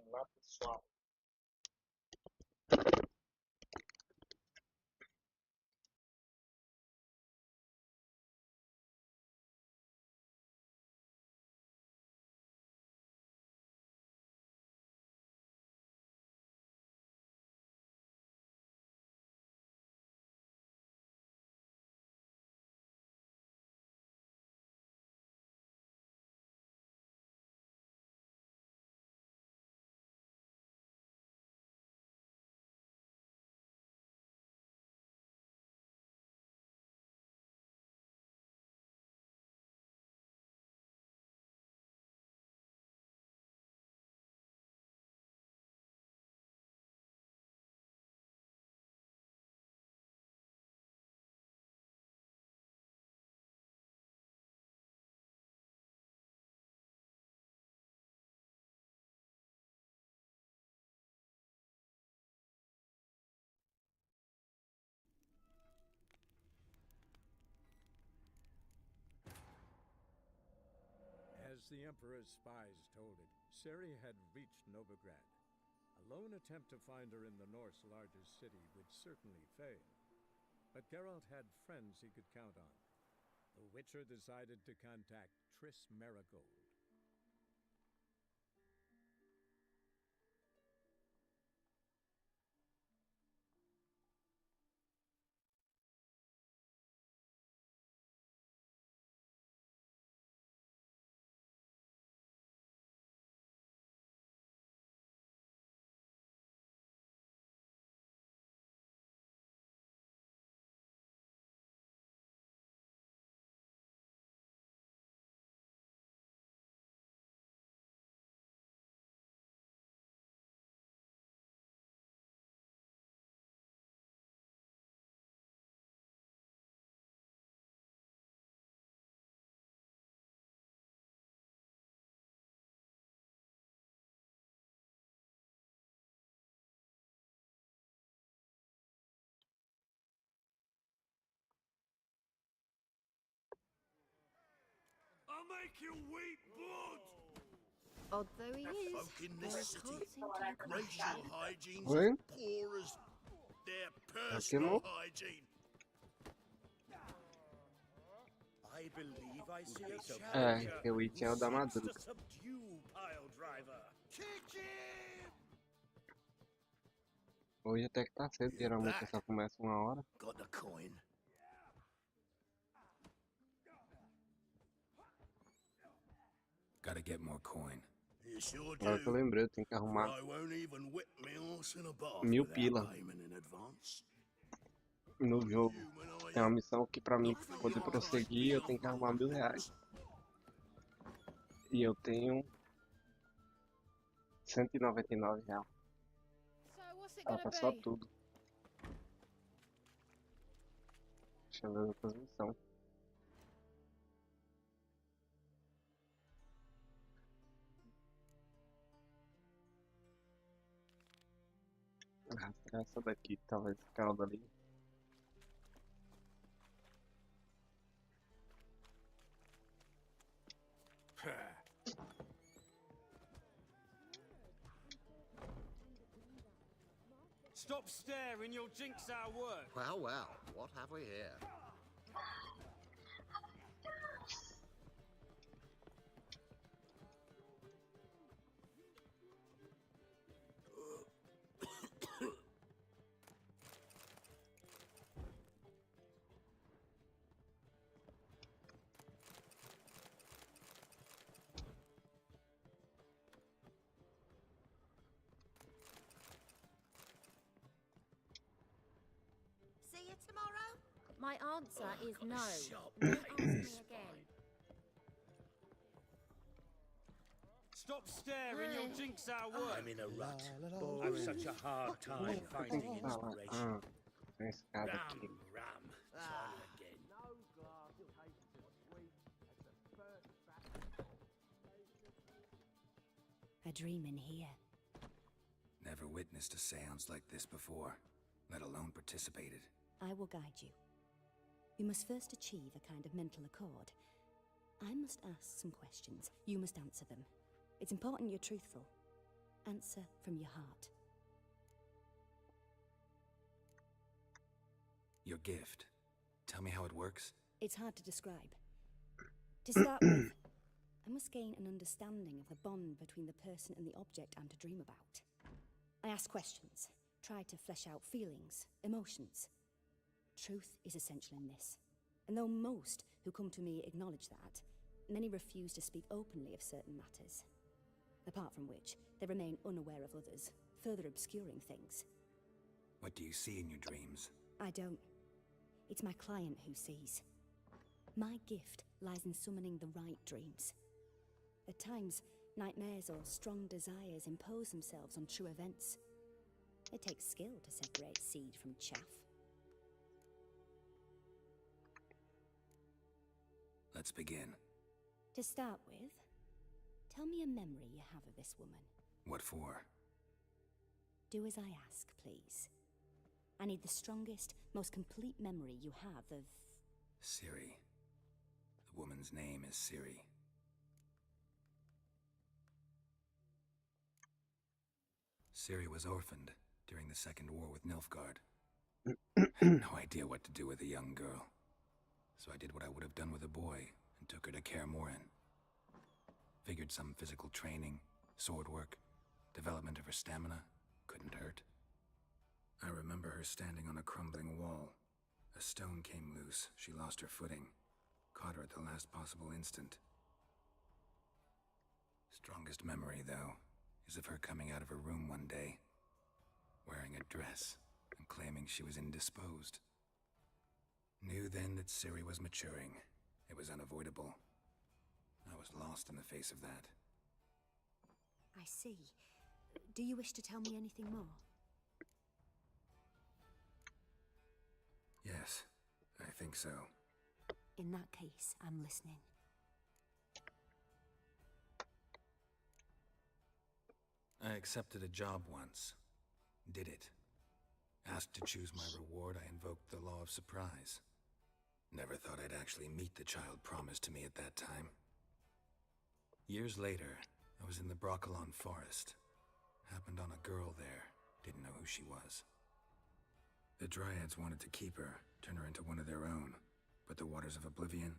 Vamos lá, pessoal. As the Emperor's spies told it, Ciri had reached Novigrad. A lone attempt to find her in the North's largest city would certainly fail. But Geralt had friends he could count on. The Witcher decided to contact Triss Merigold. I'll make you weep blood! Odd though he is, Folk in this there city, can't seem to look like racial hygiene's Oi? as poor as their Queimou? personal hygiene. I believe I see a challenger que o item é o da who seeks Madruga. to subdue Pile Driver. Kick him! Hoje até que tá cedo, geralmente só começa 1 hora. Got the coin. Gotta get more coin. You sure Agora que eu do. lembrei, eu tenho que For arrumar I won't even whip me horse in a bath 1000 without pila payment in advance. no jogo. Human, are Tem uma you? missão que pra mim Nothing poder your prosseguir, eu tenho que arrumar R$1000. E eu tenho R$199. So what's it Ela gonna passou be? tudo. Deixa eu ver as outras missões. Arrastar essa daqui, talvez aquela dali. Stop staring, you'll jinx our work. Well, well, what have we here? See you tomorrow? My answer is got a no. sharp Don't pain ask in me this again. Stop staring, you'll jinx our work. I'm in a rut. I've such a hard time finding inspiration. Tem esse cara Ram, aqui. ram. Try again. A dream in here. Never witnessed a seance like this before, let alone participated. I will guide you. You must first achieve a kind of mental accord. I must ask some questions. You must answer them. It's important you're truthful. Answer from your heart. Your gift. Tell me how it works. It's hard to describe. To start with, I must gain an understanding of the bond between the person and the object I'm to dream about. I ask questions, try to flesh out feelings, emotions. Truth is essential in this. And though most who come to me acknowledge that, many refuse to speak openly of certain matters. Apart from which, they remain unaware of others, further obscuring things. What do you see in your dreams? I don't. It's my client who sees. My gift lies in summoning the right dreams. At times, nightmares or strong desires impose themselves on true events. It takes skill to separate seed from chaff. Let's begin. To start with, tell me a memory you have of this woman. What for? Do as I ask, please. I need the strongest, most complete memory you have of... Ciri. The woman's name is Ciri. Ciri was orphaned during the Second War with Nilfgaard. I had no idea what to do with a young girl. So I did what I would have done with a boy and took her to Kaer Morhen. Figured some physical training, sword work, development of her stamina couldn't hurt. I remember her standing on a crumbling wall. A stone came loose, she lost her footing. Caught her at the last possible instant. Strongest memory, though, is of her coming out of her room one day, wearing a dress and claiming she was indisposed. Knew then that Ciri was maturing. It was unavoidable. I was lost in the face of that. I see. Do you wish to tell me anything more? Yes, I think so. In that case, I'm listening. I accepted a job once. Did it. Asked to choose my reward, I invoked the law of surprise. Never thought I'd actually meet the child promised to me at that time. Years later, I was in the Broccolon forest. Happened on a girl there. Didn't know who she was. The Dryads wanted to keep her, turn her into one of their own. But the Waters of Oblivion,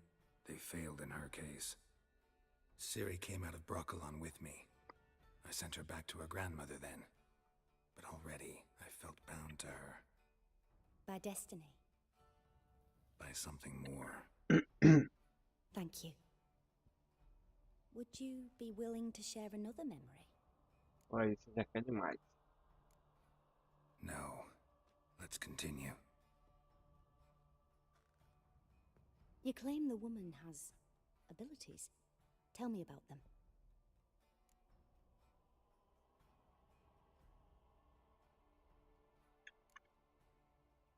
they failed in her case. Ciri came out of Broccolon with me. I sent her back to her grandmother then. But already, I felt bound to her. By destiny. By something more. Thank you. Would you be willing to share another memory? Olha, isso já quer demais. No. Let's continue. You claim the woman has abilities. Tell me about them.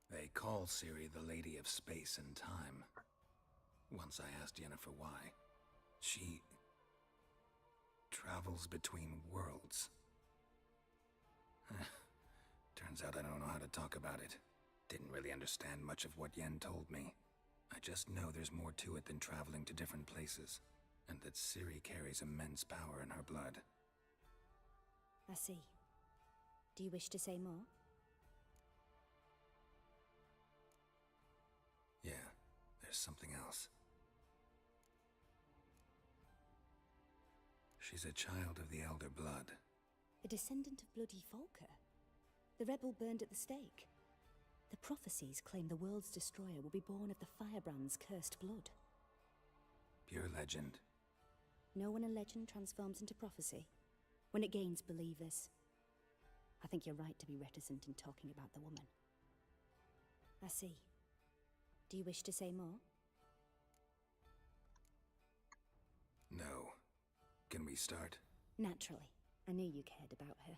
They call Ciri the Lady of Space and Time. Once I asked Yennefer why. She travels between worlds. Turns out I don't know how to talk about it. Didn't really understand much of what Yen told me. I just know there's more to it than traveling to different places, and that Ciri carries immense power in her blood. I see. Do you wish to say more? Yeah, there's something else. She's a child of the Elder Blood. A descendant of bloody Volker. The rebel burned at the stake. The prophecies claim the world's destroyer will be born of the Firebrand's cursed blood. Pure legend. Know when a legend transforms into prophecy? When it gains believers. I think you're right to be reticent in talking about the woman. I see. Do you wish to say more? No. Can we start? Naturally. I knew you cared about her.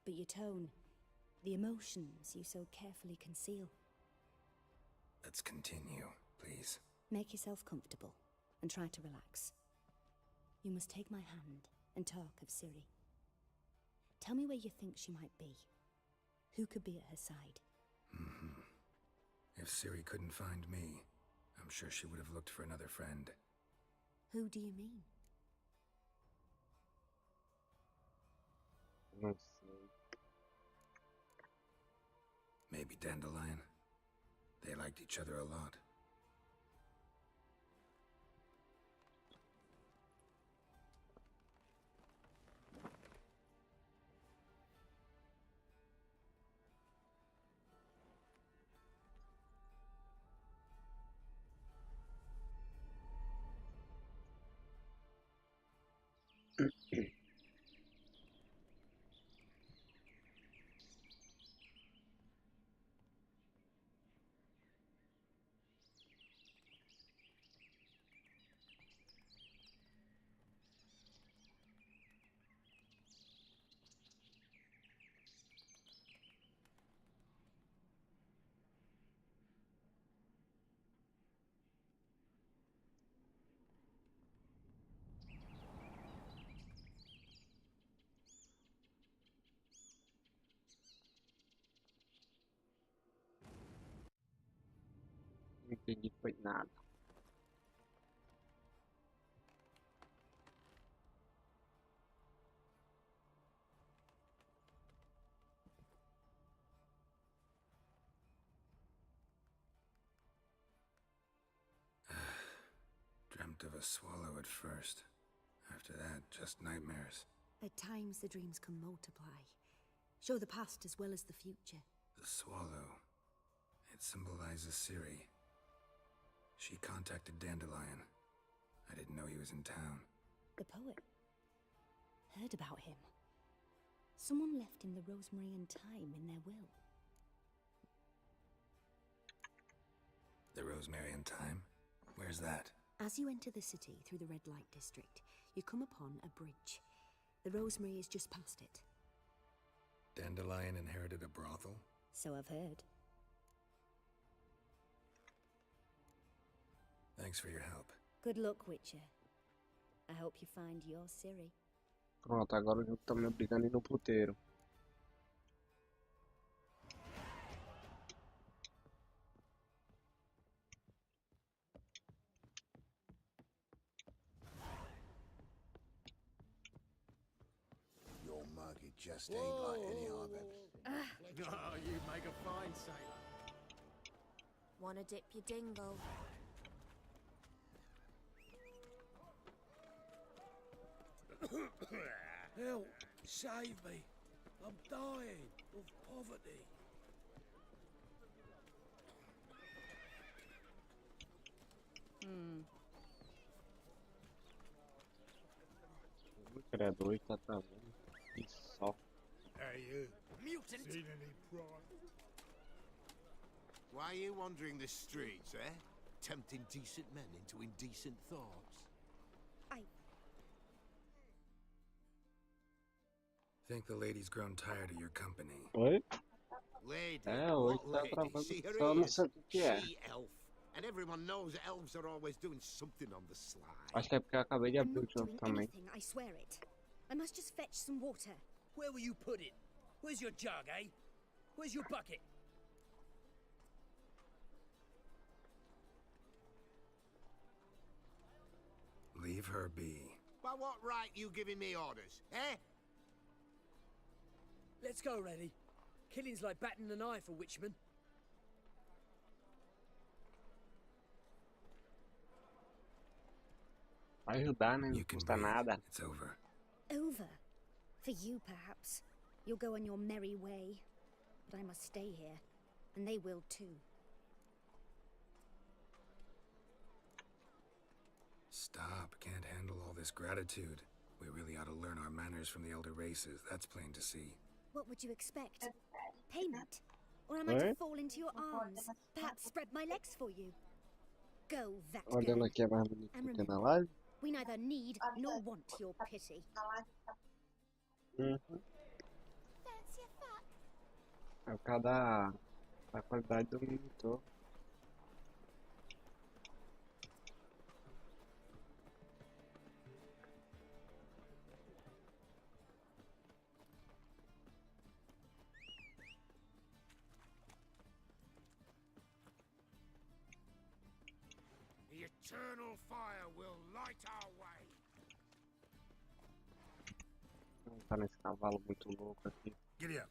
But your tone, the emotions you so carefully conceal. Let's continue, please. Make yourself comfortable and try to relax. You must take my hand and talk of Ciri. Tell me where you think she might be. Who could be at her side? If Ciri couldn't find me, I'm sure she would have looked for another friend. Who do you mean? Não sei. Maybe Dandelion. They liked each other a lot. Não entendi foi nada. Dreamt of a swallow at first. After that, just nightmares. At times, the dreams can multiply, show the past as well as the future. The swallow. It symbolizes Ciri. She contacted Dandelion. I didn't know he was in town. The poet. Heard about him. Someone left him the rosemary and thyme in their will. The rosemary and thyme? Where's that? As you enter the city through the red light district, you come upon a bridge. The rosemary is just past it. Dandelion inherited a brothel? So I've heard. Thanks for your help. Good luck, Witcher. I hope you find your Ciri. Pronto, agora o jogo tá me obrigando a ir no puteiro. Your mug, it just ain't like any I've ever seen. Oh, you make a fine sailor. Wanna dip your dingle? Help! Save me! I'm dying of poverty. O criador está travando. Que só. Hey, you. Mutant! Seen any pride? Why are you wandering the streets, eh? Tempting decent men into indecent thoughts. Think the lady's grown tired of your company. Oi? Lady? Hoje What tá lady? travando. See her Só não ears? sei o que é. She elf. And everyone knows elves are always doing something on the sly. Acho que é porque eu acabei de I'm abrir o not jogo doing também. anything, I swear it. I must just fetch some water. Where will you put it? Where's your jug, eh? Where's your bucket? Leave her be. By what right you giving me orders, eh? Let's go, Reddy. Killing's like batting an eye for witchmen. Vai ajudar, né? Não You can custa breathe. nada. It's over. Over. For you, perhaps. You'll go on your merry way. But I must stay here. And they will too. Stop. Can't handle all this gratitude. We really ought to learn our manners from the elder races. That's plain to see. What would you expect? Payment? Or am I to Eh? fall into your arms? Perhaps spread my legs for you? Go, that Olhando girl. aqui a mais bonita And que tem na remember, live. we neither need nor want your pity. Uhum. Fancy a fuck? É o cara da qualidade do monitor. The eternal fire will light our way. montar nesse cavalo muito louco aqui. Giddy up.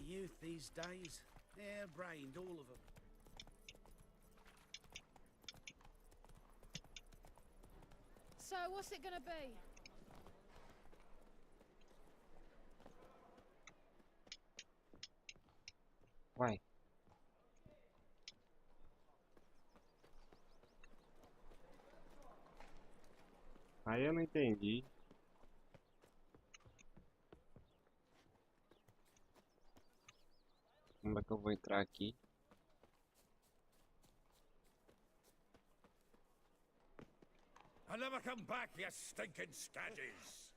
Youth these days. Hair-brained, all of them. So, what's it gonna be? Vai. Aí eu não entendi. Como é que eu vou entrar aqui? I'll never come back, you stinking scadges!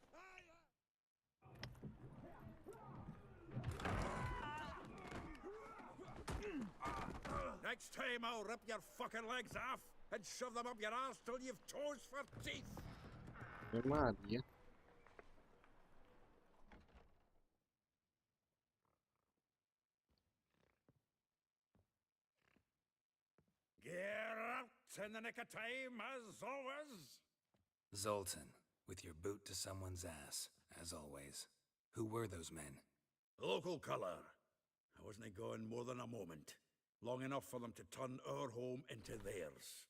Next time I'll rip your fucking legs off and shove them up your arse till you've toes for teeth! Ave Maria. Get out in the nick of time, as always! Zoltan, with your boot to someone's ass, as always. Who were those men? Local colour. I wasn't gone more than a moment. Long enough for them to turn our home into theirs.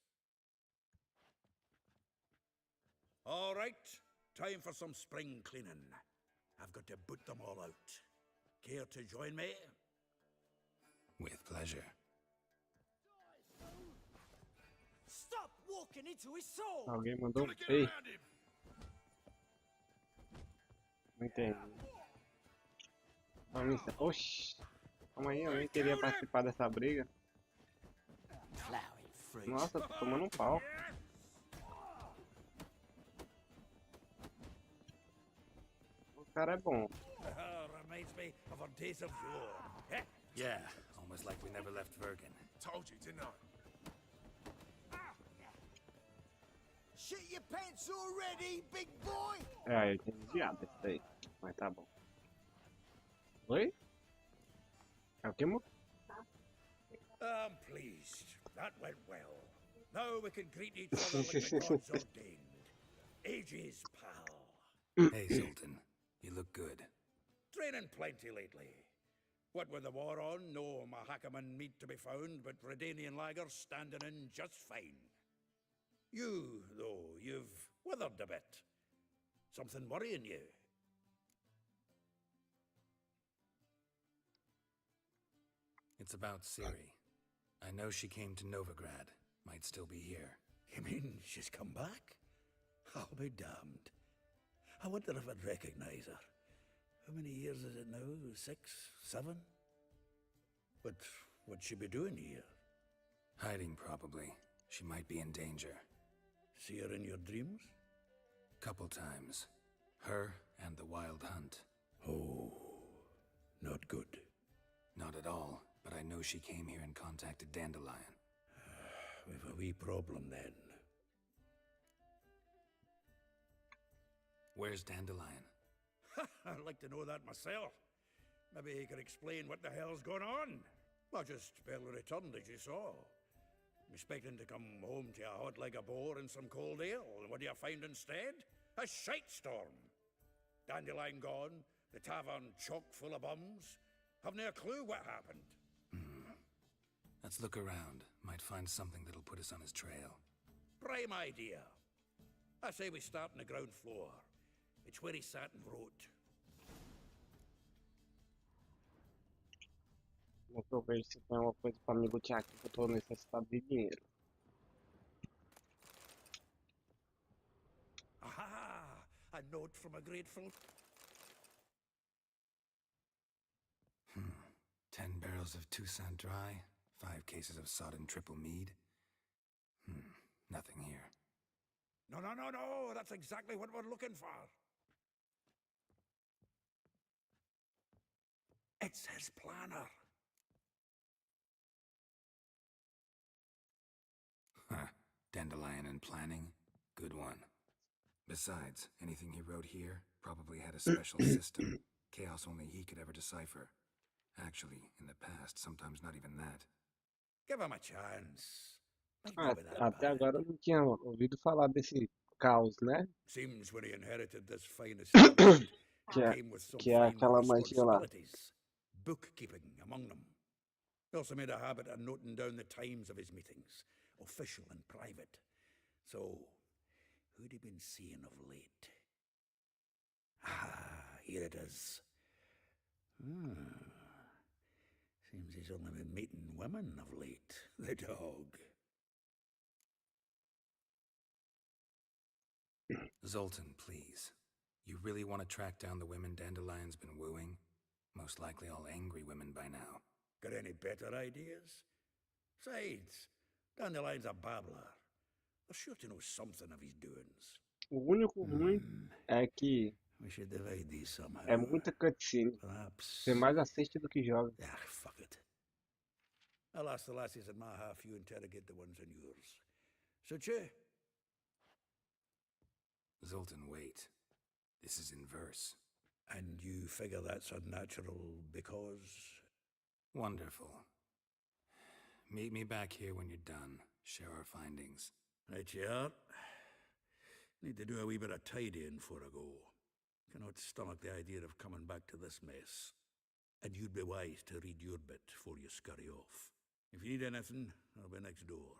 All right, time for some spring cleaning. I've got to boot them all out. Care to join me? With pleasure. Stop walking into his soul! Alguém mandou Ei, não entendi. Oxi. Calma aí, eu nem queria participar dessa briga. Nossa, tô tomando um pau. O cara é bom. Reminds me of our days of yore. Yeah, almost like we never left Vergen. Told you, didn't I? Shit your pants already, big boy! Eu tinha desviado esse daí. Mas tá bom. Oi? É o que, mo? I'm pleased. That went well. Now we can greet each other like the gods ordained. Ages, pal. Hey, Zoltan. You look good. Training plenty lately. What with the war on, no Mahakaman meat to be found, but Redanian lagers standing in just fine. You, though, you've withered a bit. Something worrying you? It's about Ciri. I know she came to Novigrad. Might still be here. You mean she's come back? I'll be damned. I wonder if I'd recognize her. How many years is it now? 6, 7? But what'd she be doing here? Hiding, probably. She might be in danger. See her in your dreams? Couple times. Her and the Wild Hunt. Oh, not good. Not at all, but I know she came here and contacted Dandelion. We've a wee problem then. Where's Dandelion? I'd like to know that myself. Maybe he could explain what the hell's going on. Well, just barely returned, as you saw. Expecting to come home to a hot like a boar and some cold ale, and what do you find instead? A shite storm. Dandelion gone, the tavern chock full of bums. Haven't a clue what happened. Let's look around. Might find something that'll put us on his trail. Prime idea. I say we start on the ground floor. It's where he sat and wrote. Vou que eu vejo se tem alguma coisa pra me lutear aqui, que eu tô necessitado de dinheiro. Aha! A note from a grateful... 10 barrels of Toussaint Dry, 5 cases of sodden triple mead. Nothing here. No, that's exactly what we're looking for. It's his planner. Dandelion and planning? Good one. Besides, anything he wrote here probably had a special system. Chaos only he could ever decipher. Actually, in the past, sometimes not even that. Give him a chance. Might not be that Até bad. agora eu não tinha ouvido falar desse caos, né? Seems when he inherited this fine establishment, Que it é, came with some que é fine aquela magia lá. responsibilities. Bookkeeping among them. He also made a habit of noting down the times of his meetings, official and private. So, who'd he been seeing of late? Ah, here it is. Seems he's only been meeting women of late, the dog. Zoltan, please. You really want to track down the women Dandelion's been wooing? Most likely all angry women by now. Got any better ideas? Besides, Dandelion's a babbler. They're sure to know something of his doings. O único ruim é que We should divide these somehow. é muita cutscene. Perhaps. Você mais assiste do que joga. Ah, fuck it. I'll ask the lassies in my half, you interrogate the ones in yours. Suit you? Zoltan, wait. This is in verse. And you figure that's unnatural because... Wonderful. Meet me back here when you're done. Share our findings. Right you are. Need to do a wee bit of tidying before I go. Cannot stomach the idea of coming back to this mess. And you'd be wise to read your bit before you scurry off. If you need anything, I'll be next door.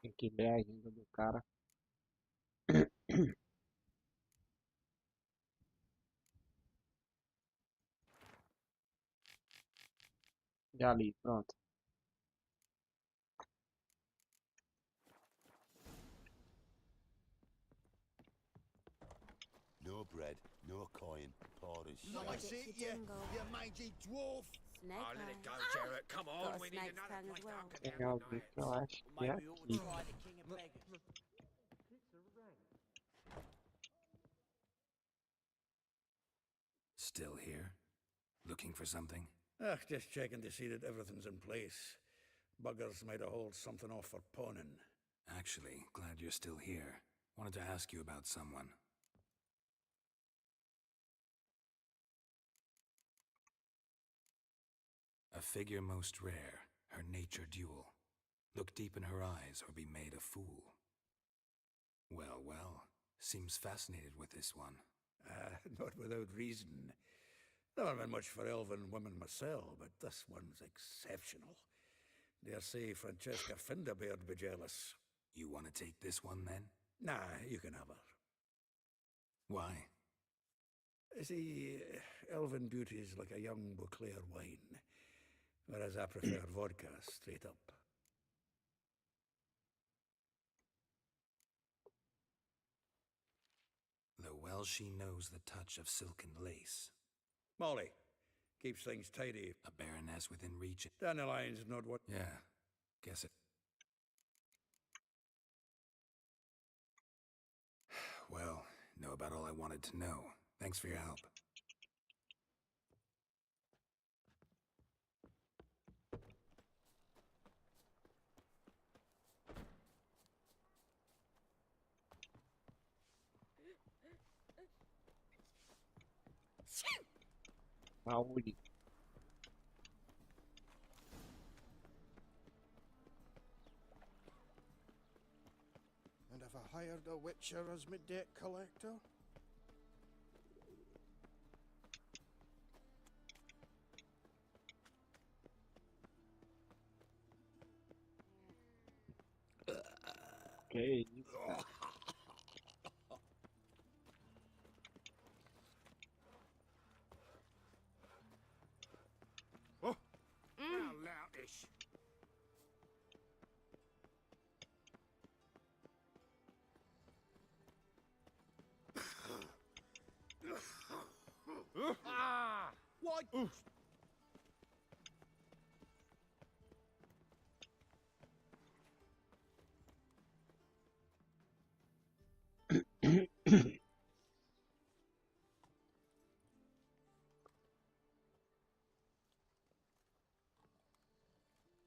Tem que ver a agenda do cara. Já li, pronto. No bread, no coin, porridge. Wanna dip your dingo? you mangy dwarf! Snake Oh, let it go, eyes. Jarrett. Come Got on, a we need snake's another tongue as place well. to Tem uncle alguém que eu acho que é Maybe we ought to aqui. try the King of Beggars. Still here? Looking for something? Just checking to see that everything's in place. Buggers might have hauled something off for pawning. Actually, glad you're still here. Wanted to ask you about someone. A figure most rare, her nature dual. Look deep in her eyes or be made a fool. Well, well, seems fascinated with this one. Not without reason. Never been much for elven women myself, but this one's exceptional. Dare say Francesca Finderbeard be jealous. You want to take this one then? Nah, you can have her. Why? See, elven beauty is like a young Beauclair wine, whereas I prefer vodka straight up. Though well she knows the touch of silken lace. Molly, keeps things tidy. A baroness within reach. Dandelion's not what... Yeah, guess it. Well, know about all I wanted to know. Thanks for your help. Saúde. And have I hired a witcher as my debt collector? Que isso, cara. How loutish. What?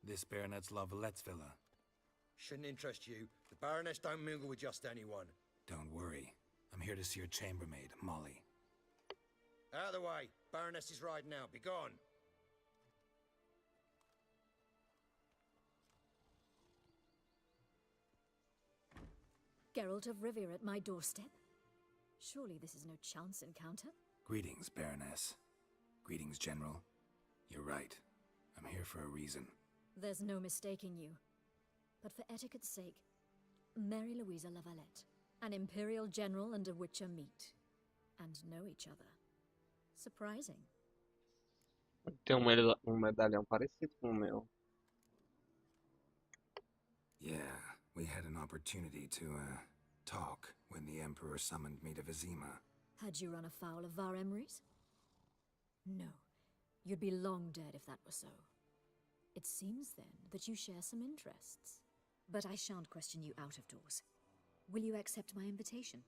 This Baronet's La Vallette's villa. Shouldn't interest you. The Baroness don't mingle with just anyone. Don't worry. I'm here to see your chambermaid, Molly. Out of the way. Baroness is riding out. Be gone. Geralt of Rivia at my doorstep? Surely this is no chance encounter? Greetings, Baroness. Greetings, General. You're right. I'm here for a reason. There's no mistaking you. But for etiquette's sake, Mary Louisa La Valette, an Imperial General and a Witcher meet. And know each other. Surprising. Tem medalhão parecido com o meu. Yeah, we had an opportunity to, talk when the Emperor summoned me to Vizima. Had you run afoul of Var Emrys? No. You'd be long dead if that were so. It seems, then, that you share some interests. But I shan't question you out of doors. Will you accept my invitation?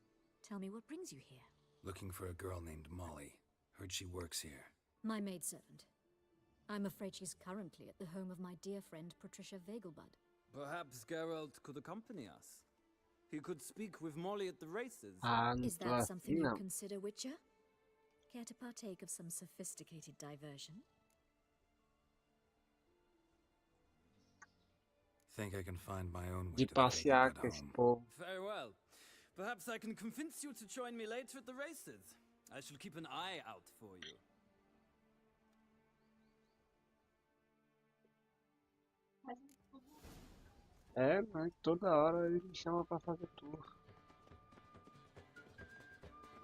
Tell me what brings you here. Looking for a girl named Molly. Heard she works here. My maidservant. I'm afraid she's currently at the home of my dear friend Patricia Vegelbud. Perhaps Geralt could accompany us. He could speak with Molly at the races. Is that something you consider, Witcher? Care to partake of some sophisticated diversion? Think I can find my own way De to the passear Vegelbud com esse home. povo. Very well. Perhaps I can convince you to join me later at the races. I shall keep an eye out for you. É, mas toda hora ele me chama pra fazer tour.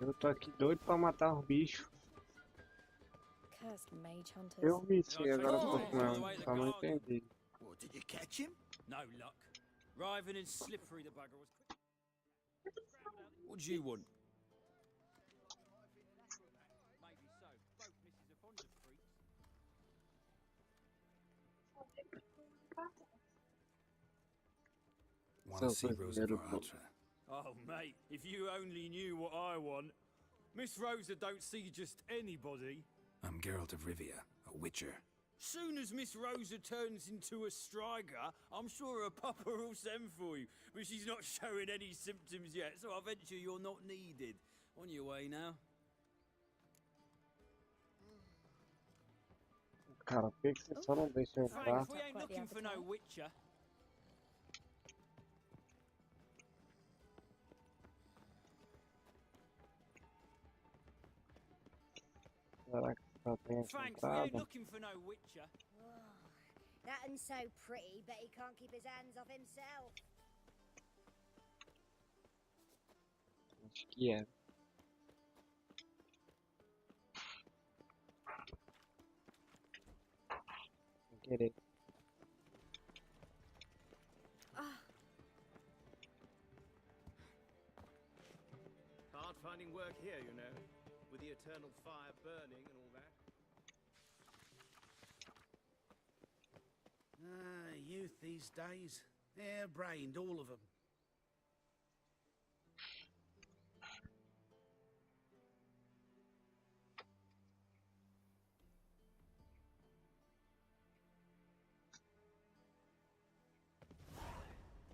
Eu tô aqui doido pra matar os bichos. Cursed mage hunters. Eu vi sim, agora só não entendi. What, did you catch him? No luck. Writhing and slippery, the bugger was quick. What do you want? Maybe so. Both misses are fond of freaks. Want to see Rosa Varatra? Oh, mate, if you only knew what I want. Miss Rosa don't see just anybody. I'm Geralt of Rivia, a witcher. Soon as Miss Rosa turns into a striker, I'm sure her papa will send for you. But she's not showing any symptoms yet, so I venture you're not needed. On your way now. Cara, por que você só não deixa eu entrar? Frank, we ain't looking for no witcher. Será que só tem essa Frank, we ain't entrada? looking for no witcher. That one's so pretty, but he can't keep his hands off himself. Acho que é. Sem querer. Hard finding work here, you know, with the eternal fire burning and all that. Youth these days. Hair-brained, all of them.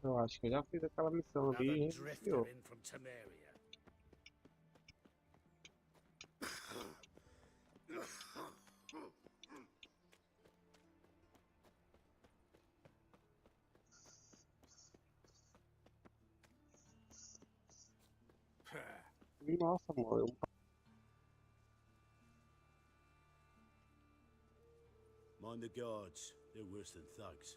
Eu acho que eu já fiz aquela missão ali e Another reiniciou. drifter in from Temeria. Nossa, amor. Mind the guards. They're worse than thugs.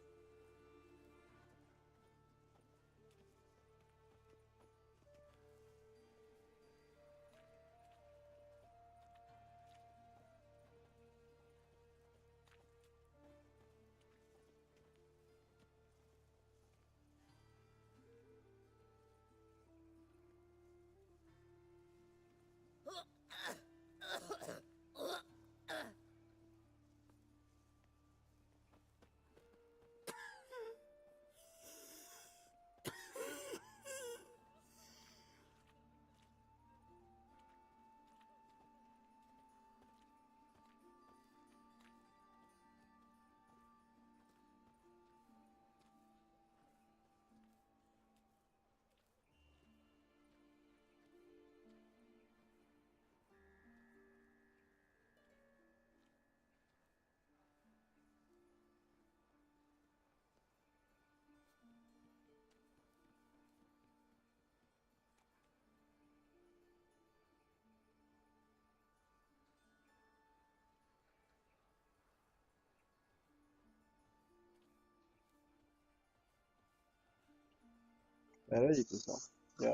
Pera aí, pessoal. Já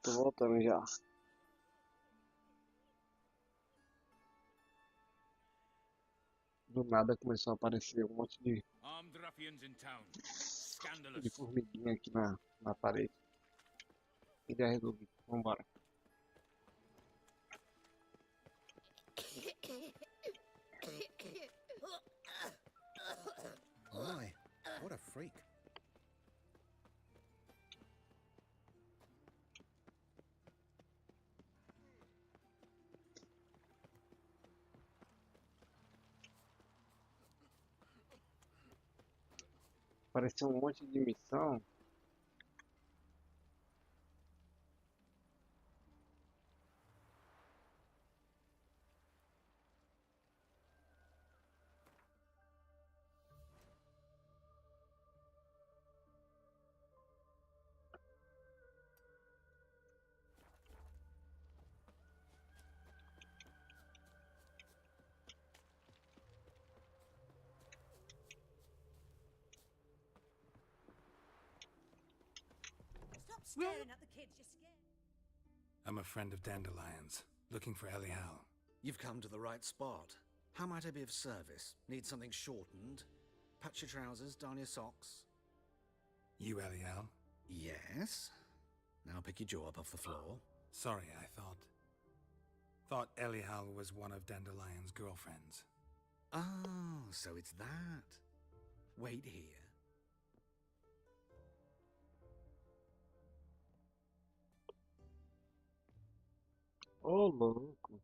tô voltando já. Do nada começou a aparecer um monte Armed ruffians in town. Scandalous. de formiguinha aqui na parede. E já resolvi. Vambora. My, what a freak. Apareceu um monte de missão. Stop staring at the kids, you're scared. I'm a friend of Dandelion's, looking for Elial. You've come to the right spot. How might I be of service? Need something shortened? Patch your trousers, darn your socks. You Elial? Yes? Now pick your jaw up off the floor. Sorry, I thought Elial was one of Dandelion's girlfriends. Oh, so it's that. Wait here. Ô, louco.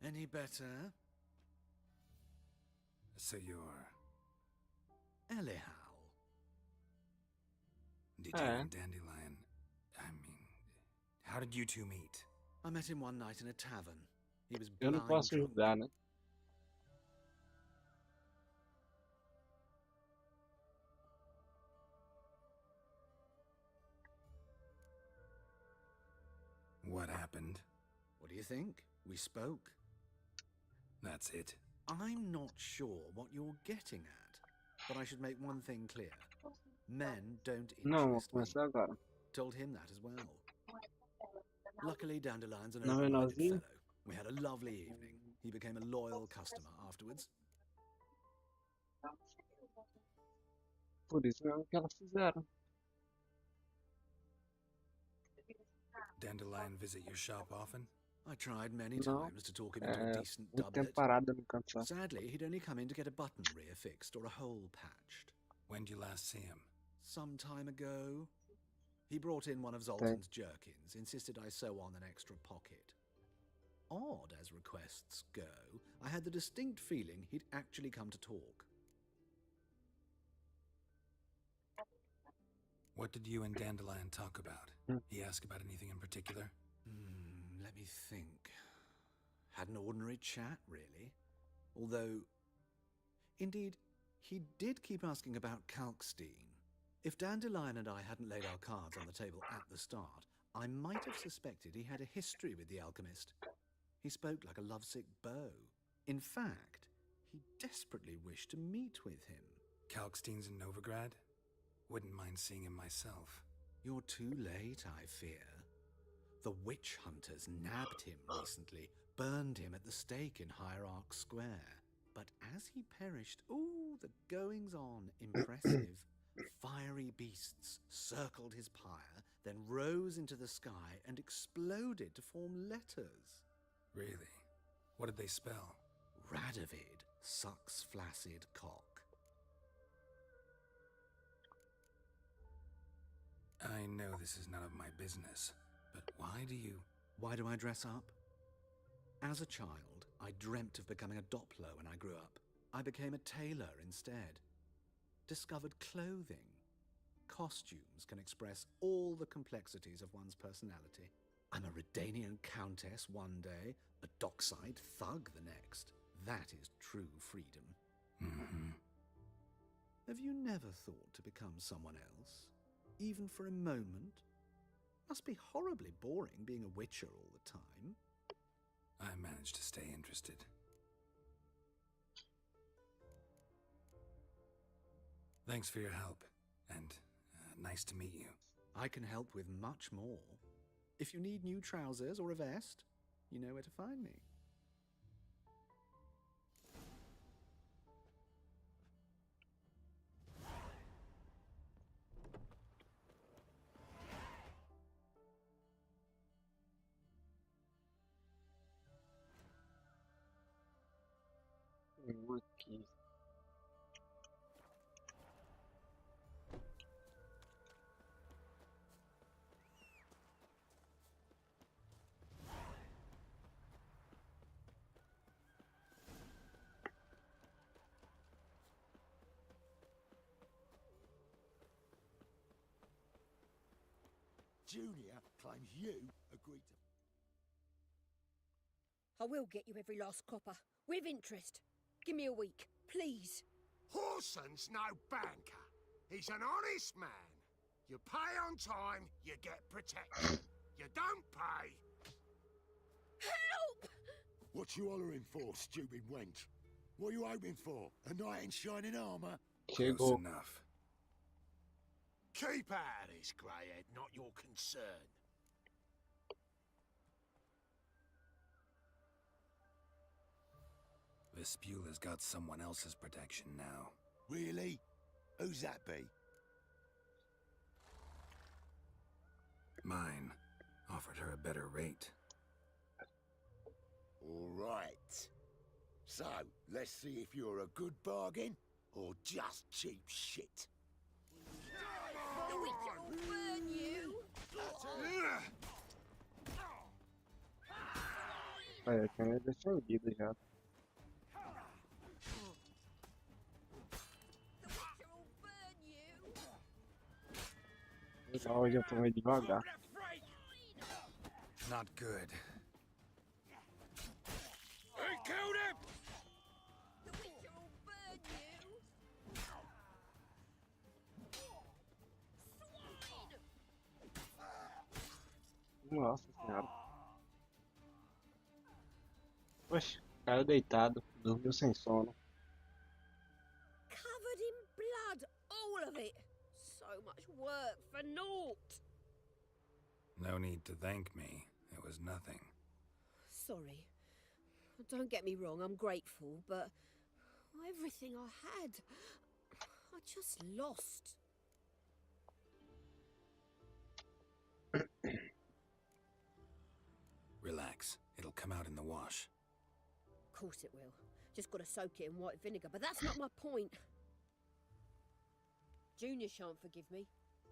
Any better? So you're... Elial. Did you and Dandelion... I mean... How did you two meet? I met him one night in a tavern. He was Eu não blind posso drunk. ajudar, né? What happened? What do you think? We spoke. That's it. I'm not sure what you're getting at, but I should make one thing clear. Men don't Não, vou interest me. começar agora. Told him that as well. Luckily, Dandelion's an Não, open-minded menorzinho. fellow. We had a lovely evening. He became a loyal customer afterwards. Por isso mesmo que elas fizeram. Dandelion visit your shop often? I tried many No, times to talk him into a decent muito tempo doublet. parado no canto só. Sadly, he'd only come in to get a button rear fixed or a hole patched. When did you last see him? Some time ago. He brought in one of Zoltan's jerkins, insisted I sew on an extra pocket. Odd as requests go, I had the distinct feeling he'd actually come to talk. What did you and Dandelion talk about? He asked about anything in particular? Let me think. Had an ordinary chat, really. Although, indeed, he did keep asking about Kalkstein. If Dandelion and I hadn't laid our cards on the table at the start, I might have suspected he had a history with the alchemist. He spoke like a lovesick beau. In fact, he desperately wished to meet with him. Kalkstein's in Novigrad? Wouldn't mind seeing him myself. You're too late, I fear. The witch hunters nabbed him recently, burned him at the stake in Hierarch Square. But as he perished, ooh, the goings-on, impressive. Fiery beasts circled his pyre, then rose into the sky and exploded to form letters. Really? What did they spell? Radovid sucks flaccid cock. I know this is none of my business, but why do I dress up? As a child, I dreamt of becoming a Doppler when I grew up. I became a tailor instead. Discovered clothing. Costumes can express all the complexities of one's personality. I'm a Redanian countess one day, a dockside thug the next. That is true freedom. Mm-hmm. Have you never thought to become someone else? Even for a moment? Must be horribly boring being a witcher all the time. I managed to stay interested. Thanks for your help, and nice to meet you. I can help with much more. If you need new trousers or a vest, you know where to find me. Aqui. Junior claims you agreed to... I will get you every last copper, with interest. Give me a week, please. Horson's no banker. He's an honest man. You pay on time, you get protection. You don't pay... Help! What you hollering for, stupid wench? What are you hoping for? A knight in shining armour? Close enough. Keep out of this, greyhead, not your concern. Vespula's got someone else's protection now. Really? Who's that be? Mine. Offered her a better rate. All right. So, let's see if you're a good bargain or just cheap shit. The witcher will burn you! É, tem ele defendido já. Legal, eu já tô meio devagar. Not good. I killed him! The witcher will burn you! Swine! Nossa senhora. Oxe, cara deitado, dormiu sem sono. Covered in blood, all of it! So much work for naught! No need to thank me. It was nothing. Sorry. Don't get me wrong, I'm grateful, but everything I had, I just lost. Relax. It'll come out in the wash. Of course it will. Just gotta soak it in white vinegar, but that's not my point. Junior shan't forgive me.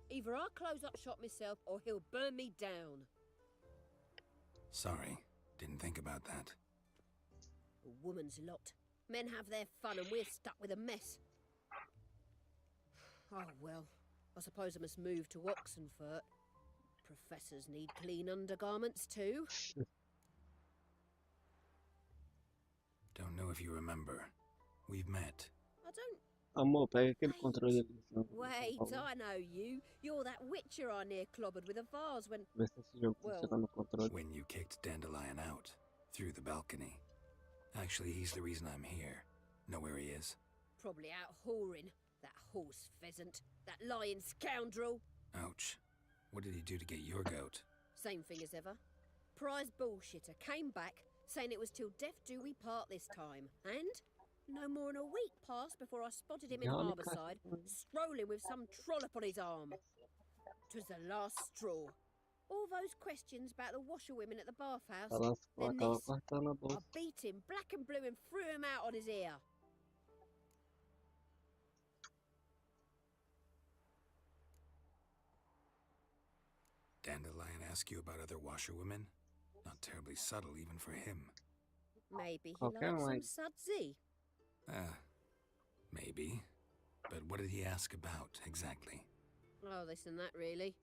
Either I'll close up shop myself or he'll burn me down. Sorry. Didn't think about that. A woman's lot. Men have their fun and we're stuck with a mess. Oh well, I suppose I must move to Oxenfurt. Professors need clean undergarments too. Don't know if you remember. We've met. Amor, pega aquele controle ali. Wait, I know you. You're that witcher I near clobbered with a vase when... Vê se esse jogo funciona no controle. When you kicked Dandelion out, through the balcony. Actually, he's the reason I'm here. Know where he is? Probably out whoring. That horse pheasant. That lying scoundrel. Ouch. What did he do to get your goat? Same thing as ever. Prize bullshitter came back, saying it was till death do we part this time. And no more than a week passed before I spotted him in Harbourside, strolling with some trollop on his arm. 'Twas the last straw. All those questions about the washerwomen at the bathhouse, then this. I beat him black and blue and threw him out on his ear. Dandelion ask you about other washerwomen? Not terribly subtle even for him. Maybe he likes some sudsy. Maybe. But what did he ask about, exactly? Oh, this and that, really.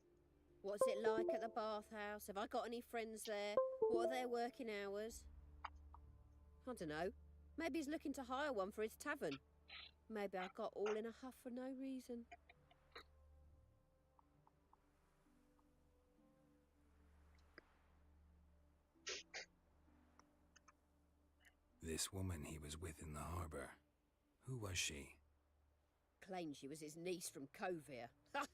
What's it like at the bathhouse? Have I got any friends there? What are their working hours? I don't know. Maybe he's looking to hire one for his tavern. Maybe I got all in a huff for no reason. This woman he was with in the harbor. Who was she? Claimed she was his niece from Covere. Ha!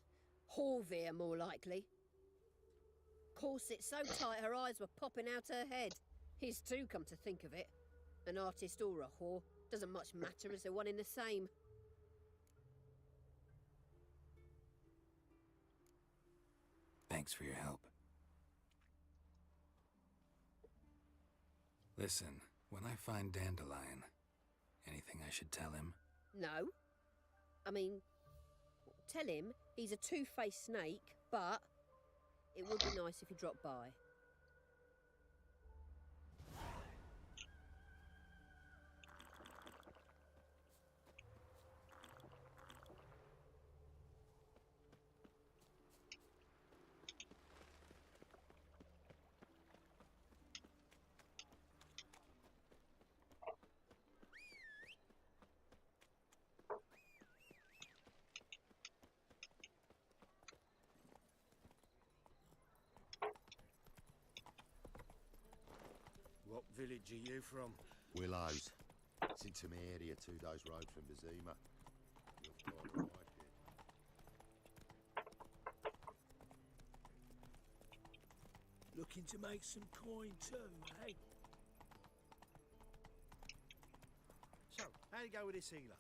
Horvere, more likely. Corset so tight her eyes were popping out her head. His too, come to think of it. An artist or a whore. Doesn't much matter as they're one in the same. Thanks for your help. Listen, when I find Dandelion, anything I should tell him? No. I mean, tell him he's a two-faced snake, but it would be nice if he dropped by. What village are you from? Willows. It's into my area, 2 days' road from Bazima. You'll quite like it. Looking to make some coin too, eh? So, how'd it go with this healer?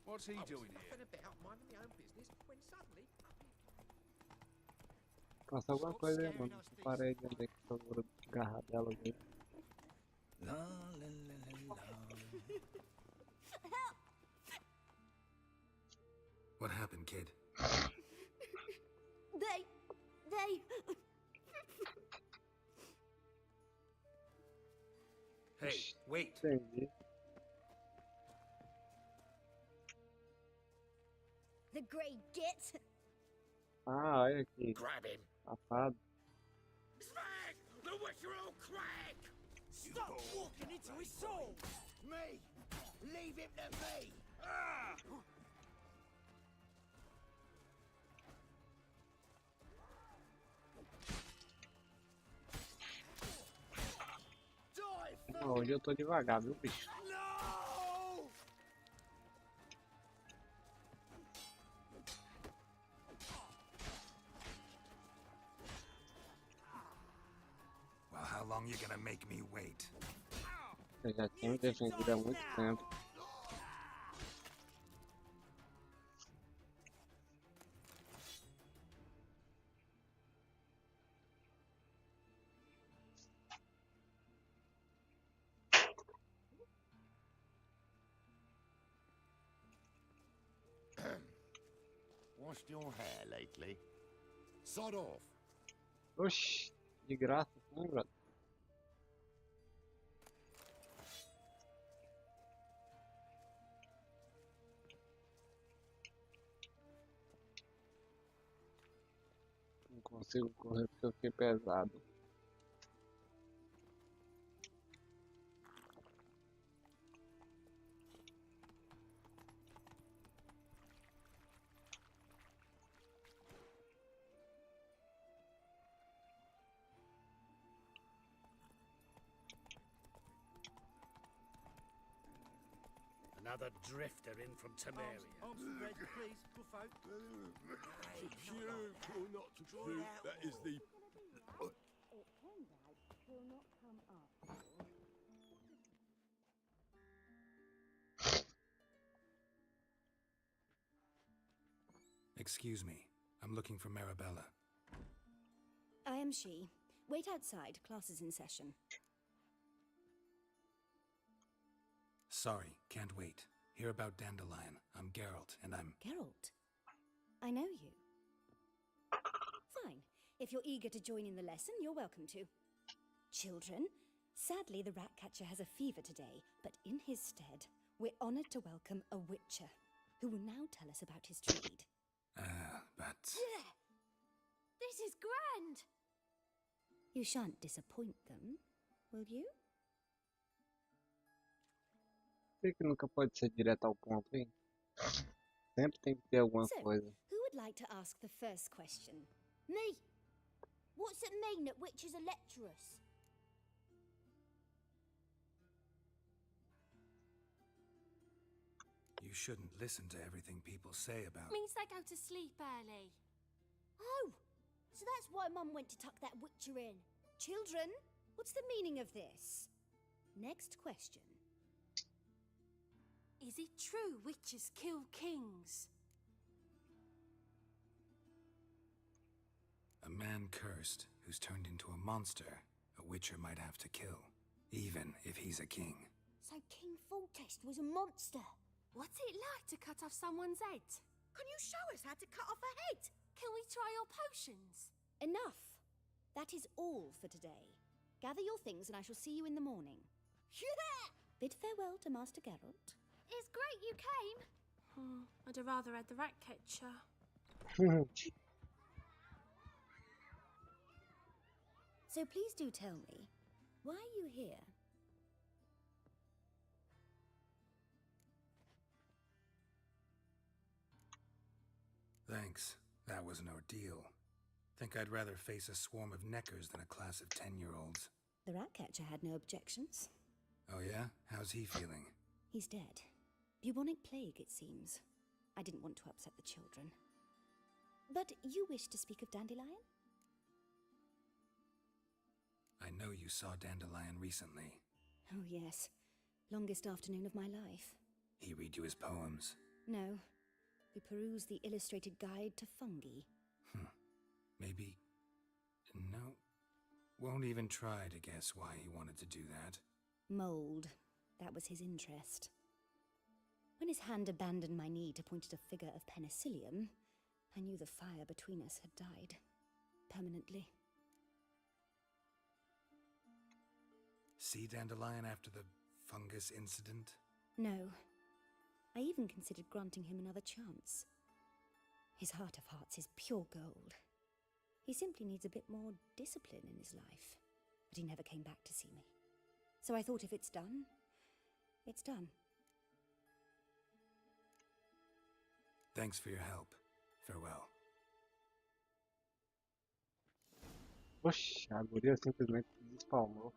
What's he doing here? About minding my own business when suddenly... Passa alguma coisa aí, mano. Parei de onde que eu vou agarrar dela ali. La la la la la. What happened, kid? They... Hey, wait. Entendi. The grey git. Ah, olha aqui. Grab him. Safado. Slag! The Witcher will crack! Stop walking into his soul! Me! Leave him to me! Hoje eu tô devagar, viu, bicho? No! Well, how long you gonna make me wait? Eu já tinha me defendido há muito tempo. Washed your hair lately? Sod off. Oxi, de graça, né, brother? Não consigo correr porque eu fiquei pesado. Another drifter in from Temeria. Arms spread, please. Good folk. Careful not to shoot. That is the... It turns out he'll not come after all. Excuse me. I'm looking for Marabella. I am she. Wait outside. Class is in session. Sorry, can't wait. Hear about Dandelion. I'm Geralt, and I'm... Geralt? I know you. Fine. If you're eager to join in the lesson, you're welcome to. Children, sadly the Ratcatcher has a fever today, but in his stead, we're honoured to welcome a Witcher, who will now tell us about his trade. But... This is grand! You shan't disappoint them, will you? Por que nunca pode ser direto ao ponto, hein? Sempre tem que ter alguma coisa. Who would like to ask the first question? Me! What's it mean that witches are lecturers? You shouldn't listen to everything people say about... Means they go to sleep early. Oh! So that's why Mum went to tuck that witcher in. Children, what's the meaning of this? Next question. Is it true witches kill kings? A man cursed who's turned into a monster, a witcher might have to kill, even if he's a king. So King Foltest was a monster. What's it like to cut off someone's head? Can you show us how to cut off a head? Can we try your potions? Enough. That is all for today. Gather your things and I shall see you in the morning. Yeah! Bid farewell to Master Geralt. It's great you came. I'd have rather had the Ratcatcher. So please do tell me, why are you here? Thanks. That was an ordeal. Think I'd rather face a swarm of neckers than a class of 10-year-olds. The Ratcatcher had no objections. Oh yeah? How's he feeling? He's dead. Bubonic plague, it seems. I didn't want to upset the children. But you wish to speak of Dandelion? I know you saw Dandelion recently. Oh yes. Longest afternoon of my life. He read you his poems? No. We perused the illustrated guide to fungi. Maybe... No. Won't even try to guess why he wanted to do that. Mold. That was his interest. When his hand abandoned my knee to point at a figure of penicillium, I knew the fire between us had died. Permanently. See Dandelion after the fungus incident? No. I even considered granting him another chance. His heart of hearts is pure gold. He simply needs a bit more discipline in his life. But he never came back to see me. So I thought if it's done, it's done. Thanks for your help. Farewell. Oxe, a guria simplesmente despalmou.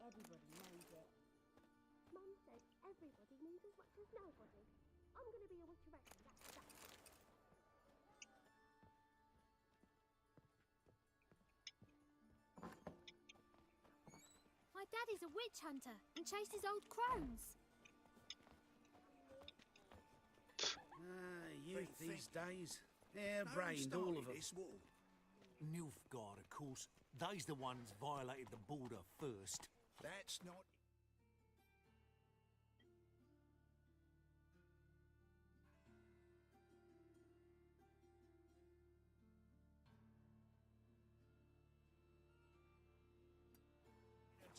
Everybody knows it. Mum says everybody means as much as nobody. I'm going to be a witcheress, that's that. My daddy's a witch hunter and chases old crones. Youth these days. Hair-brained, all of them. Nilfgaard, of course. They's the ones violated the border first. That's not...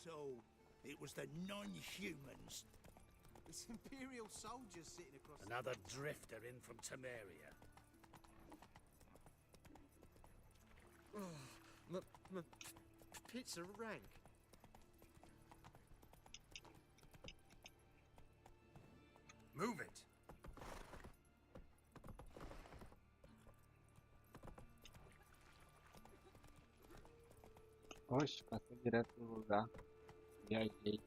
So, it was the non-humans. It's Imperial soldiers sitting across... Another drifter in from Temeria. My pits are rank. Move it! Oxe, passei direto no lugar. Viajei.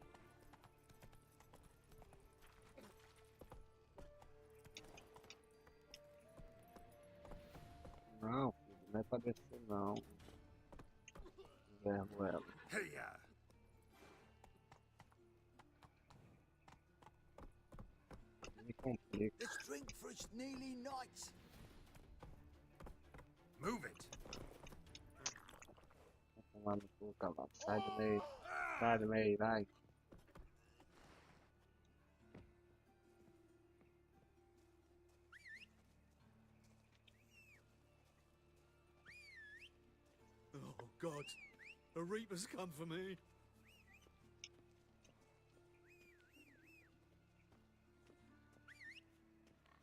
Não, filho, não é pra descer não. Verbo ela. Hiya! Me complica. Let's drink for it's nearly night. Move it! Vai tomar no cu, cavalo. Sai do meio. Sai do meio, vai. Oh, God. A reaper's come for me.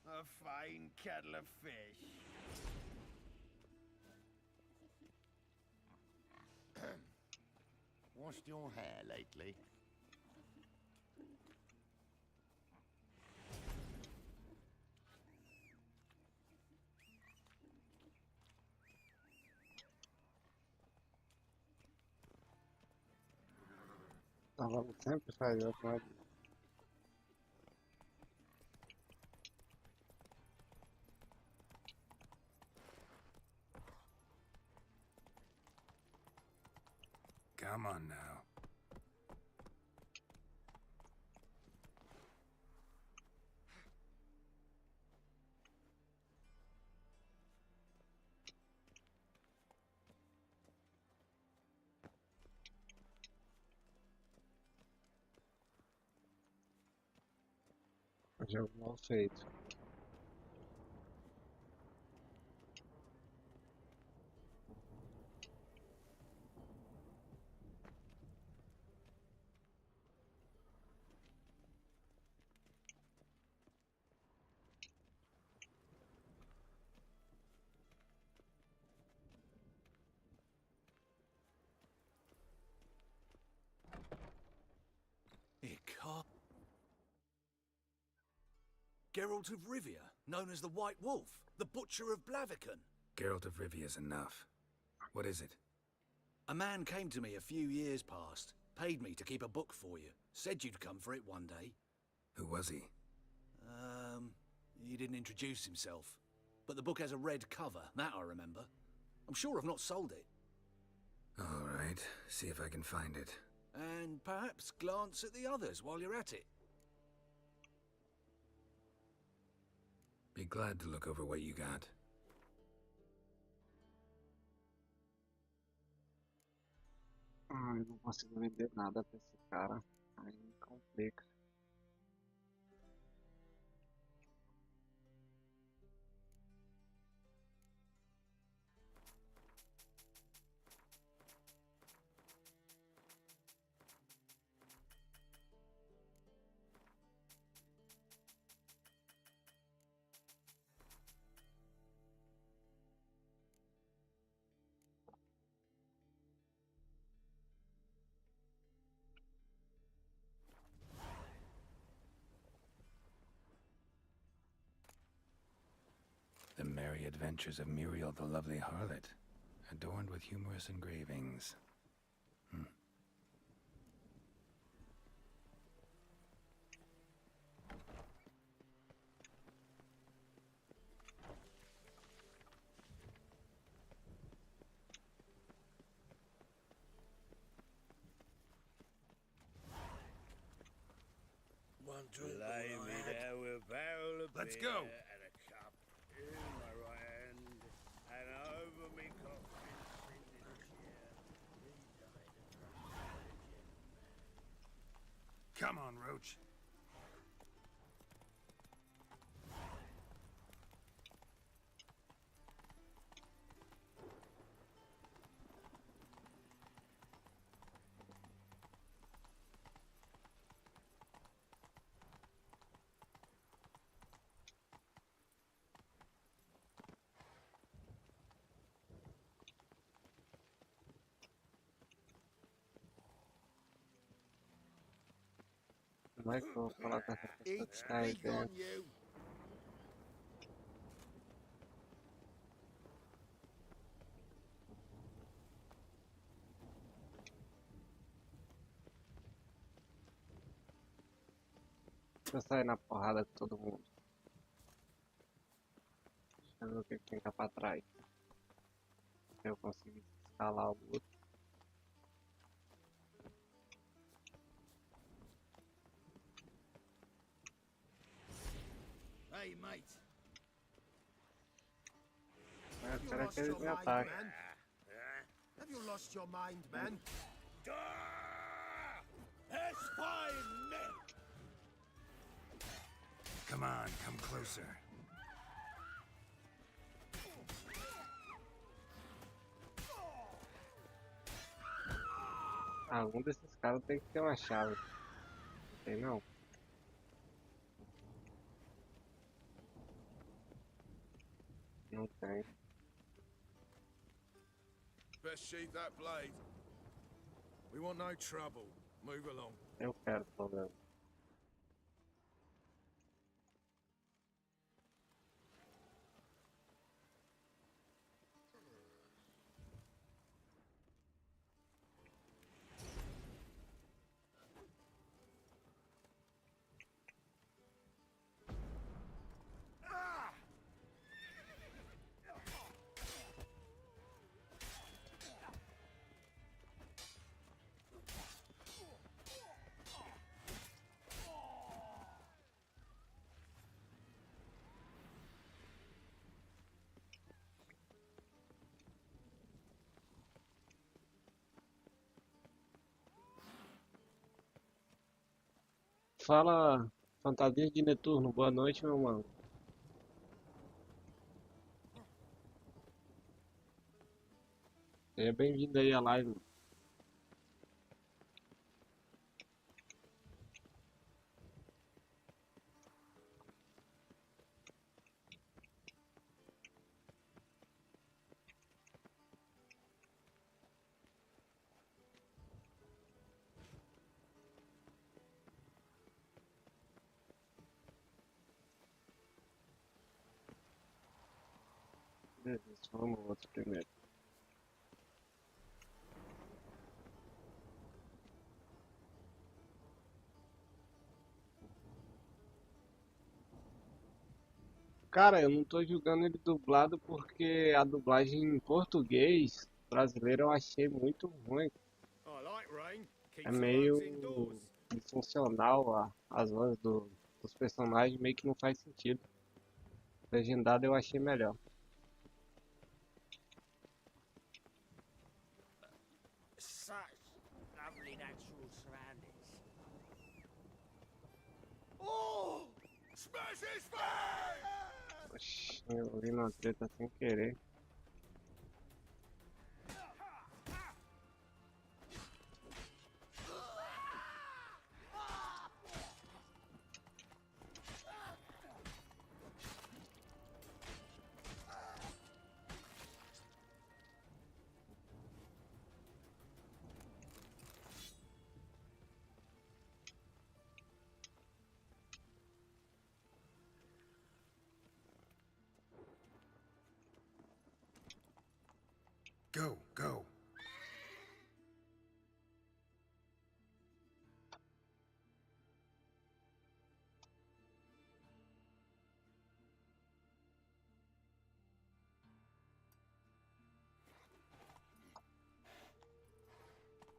A fine kettle of fish. Washed your hair lately? Cavalo sempre faz essa. Come on now. Jogo mal feito. Geralt of Rivia, known as the White Wolf, the Butcher of Blaviken. Geralt of Rivia's enough. What is it? A man came to me a few years past, paid me to keep a book for you, said you'd come for it one day. Who was he? He didn't introduce himself. But the book has a red cover, that I remember. I'm sure I've not sold it. All right, see if I can find it. And perhaps glance at the others while you're at it. Be glad to look over what you got. Ah, eu não consigo vender nada pra esse cara. Aí me complica. The Merry Adventures of Muriel the Lovely Harlot, adorned with humorous engravings. One drink. Let's go. And a cup in my right hand, and over me coffin, sitting in a chair. He died of Come on, Roach. Como é que eu vou falar com essa pessoa que It's tá aí big on dentro? you. Deixa eu sair na porrada com todo mundo. Deixa eu ver o que tem cá pra trás. Se eu conseguir escalar o outro. Hey, mate. Será que eles me atacam? Have you lost your mind, man? It's fine, Nick! Come on, come closer. Algum desses caras tem que ter uma chave. Não tem não? Não tem. Best sheath that blade. We want no trouble. Move along. Eu quero problema. Fala, fantasia de Neturno. Boa noite, meu mano. Seja bem-vindo aí à live. Beleza, vamos ao outro primeiro. Cara, eu não tô julgando ele dublado porque a dublagem em português brasileiro eu achei muito ruim. É meio disfuncional as vozes dos personagens, meio que não faz sentido. Legendado eu achei melhor. Such lovely natural surroundings. Oh! Smash his face! Oxi, eu vi uma treta sem querer. Go, go.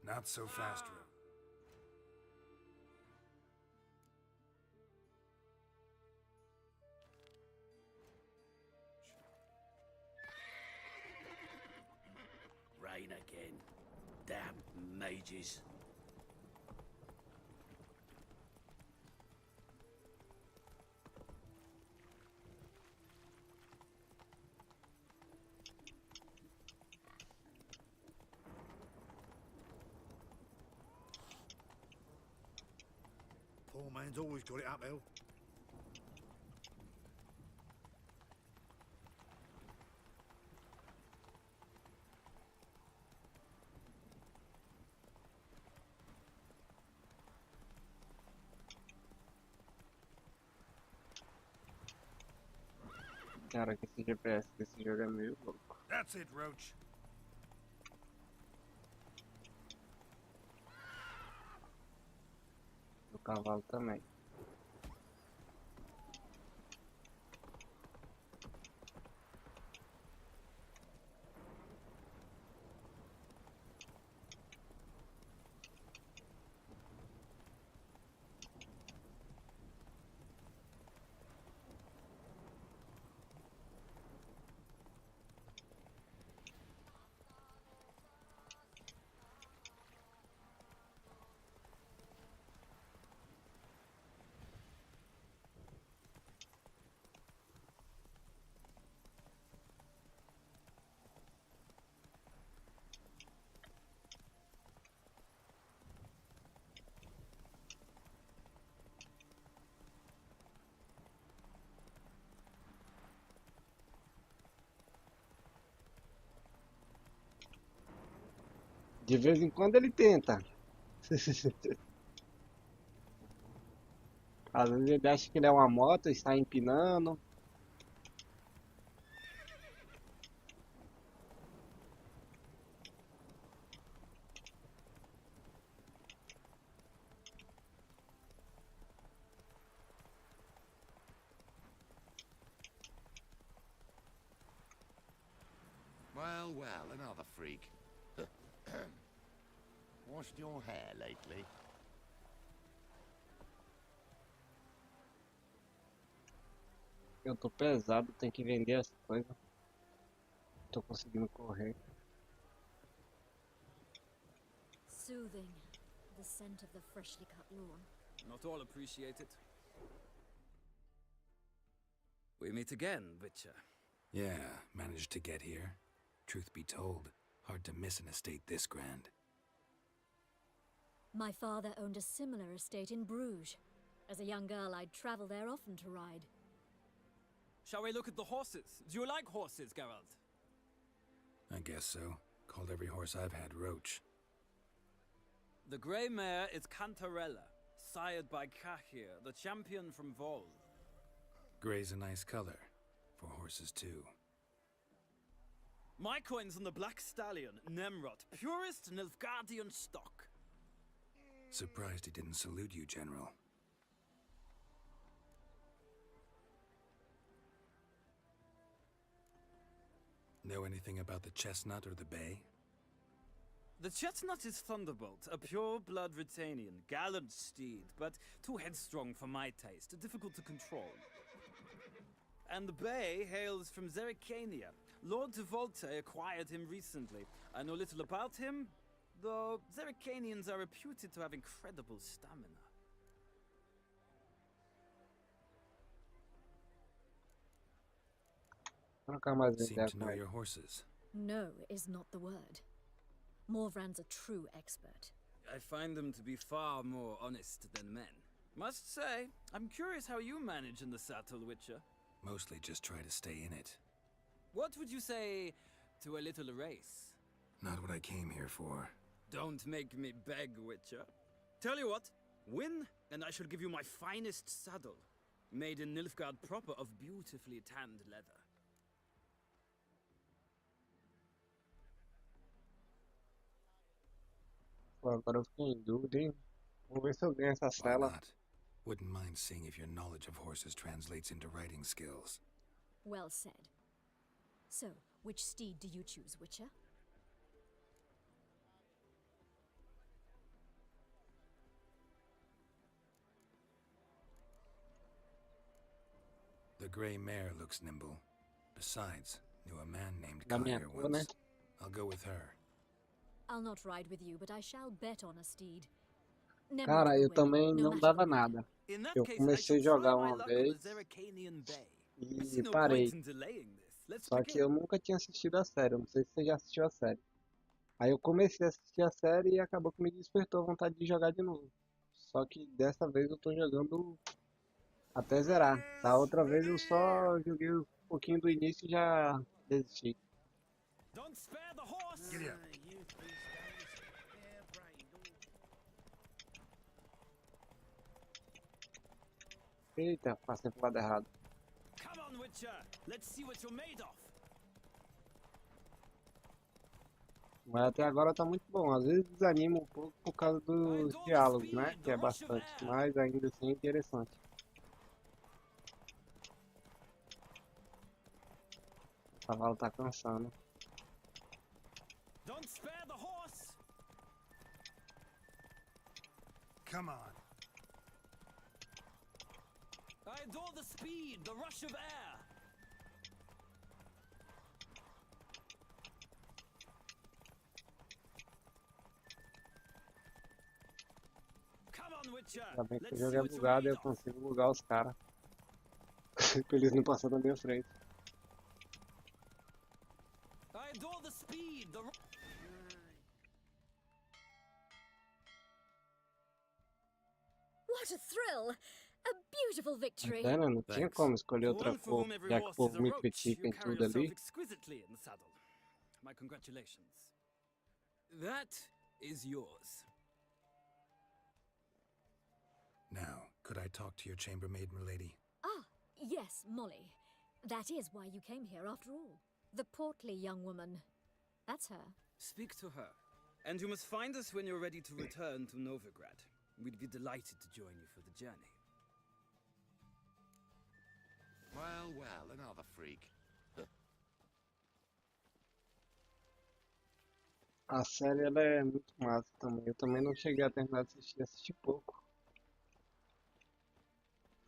Not so fast, Ro. Rain again. Damn mages. Poor man's always got it uphill. Cara, que esse GPS desse jogo é meio louco. That's it, Roach. O cavalo também. De vez em quando ele tenta. Às vezes ele acha que ele é uma moto e sai empinando. Well, well, another freak. Washed your hair lately? Eu tô pesado, tenho que vender as coisas. Tô conseguindo correr. Soothing, the scent of the freshly cut lawn. Not all appreciate it. We meet again, Witcher. Yeah, managed to get here. Truth be told, hard to miss an estate this grand. My father owned a similar estate in Bruges. As a young girl, I'd travel there often to ride. Shall we look at the horses? Do you like horses, Geralt? I guess so. Called every horse I've had Roach. The grey mare is Cantarella, sired by Cahir, the champion from Vol. Grey's a nice color. For horses, too. My coin's on the black stallion, Nemrod, purest Nilfgaardian stock. Surprised he didn't salute you, General. Know anything about the chestnut or the bay? The chestnut is Thunderbolt, a pure-blood Britannian, gallant steed, but too headstrong for my taste, difficult to control. And the bay hails from Zerrikania. Lord de Volte acquired him recently. I know little about him, though Zerrikanians are reputed to have incredible stamina. Seem to know your horses. No is not the word. Morvran's a true expert. I find them to be far more honest than men. Must say, I'm curious how you manage in the saddle, Witcher. Mostly just try to stay in it. What would you say to a little race? Not what I came here for. Don't make me beg, Witcher. Tell you what, win, and I shall give you my finest saddle. Made in Nilfgaard proper of beautifully tanned leather. Agora eu fiquei em dúvida, hein? Vamos ver se eu ganho essa cela. Wouldn't mind seeing if your knowledge of horses translates into riding skills. Well said. So, which steed do you choose, Witcher? The gray mare looks nimble. Besides, knew a man named Da minha Cahir cor, né? once. I'll go with her. I'll not ride with you, but I shall bet on a steed. Cara, eu também não dava nada. Eu comecei a jogar uma vez e parei. Só que eu nunca tinha assistido a série, eu não sei se você já assistiu a série. Aí eu comecei a assistir a série e acabou que me despertou a vontade de jogar de novo. Só que dessa vez eu tô jogando até zerar. Da outra vez eu só joguei um pouquinho do início e já desisti. Eita, passei pro lado errado. Mas até agora tá muito bom. Às vezes desanima um pouco por causa dos diálogos, né? Que é bastante, mas ainda assim é interessante. O cavalo tá cansando. Come on. I adore the speed, the rush of air. Come on, Witcher. Ainda bem que o jogo é bugado e eu consigo bugar os caras. Pra eles não passarem na minha frente. I adore the speed, the What a thrill! A beautiful victory. Até, né? Não tinha como escolher outra cor, já que o povo me critica em tudo ali. exquisitely in the saddle. My congratulations. That is yours. Now, could I talk to your chambermaid, milady? Ah, yes, Molly. That is why you came here after all. The portly young woman. That's her. Speak to her. And you must find us when you're ready to return to Novigrad. We'd be delighted to join you for the journey. Well, well, another freak. A série ela é muito massa também. Eu também não cheguei a terminar de assistir, assisti pouco.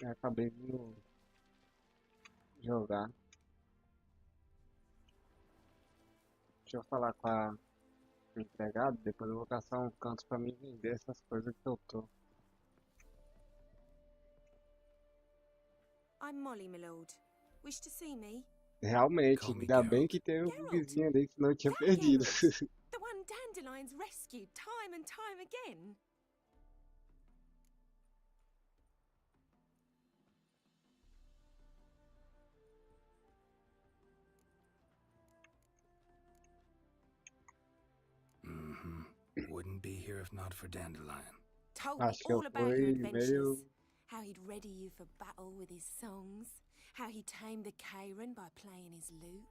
Eu acabei vindo jogar. Deixa eu falar com a empregada, depois eu vou caçar um canto pra mim vender essas coisas que eu tô. I'm Molly, my lord. Wish to see me? Realmente, ainda bem que tem um vizinho ali, senão eu tinha perdido. The one Dandelions rescued time and time again. Wouldn't be here if not for Dandelion. Told me all about your adventures. How he'd ready you for battle with his songs. How he tamed the Karen by playing his lute.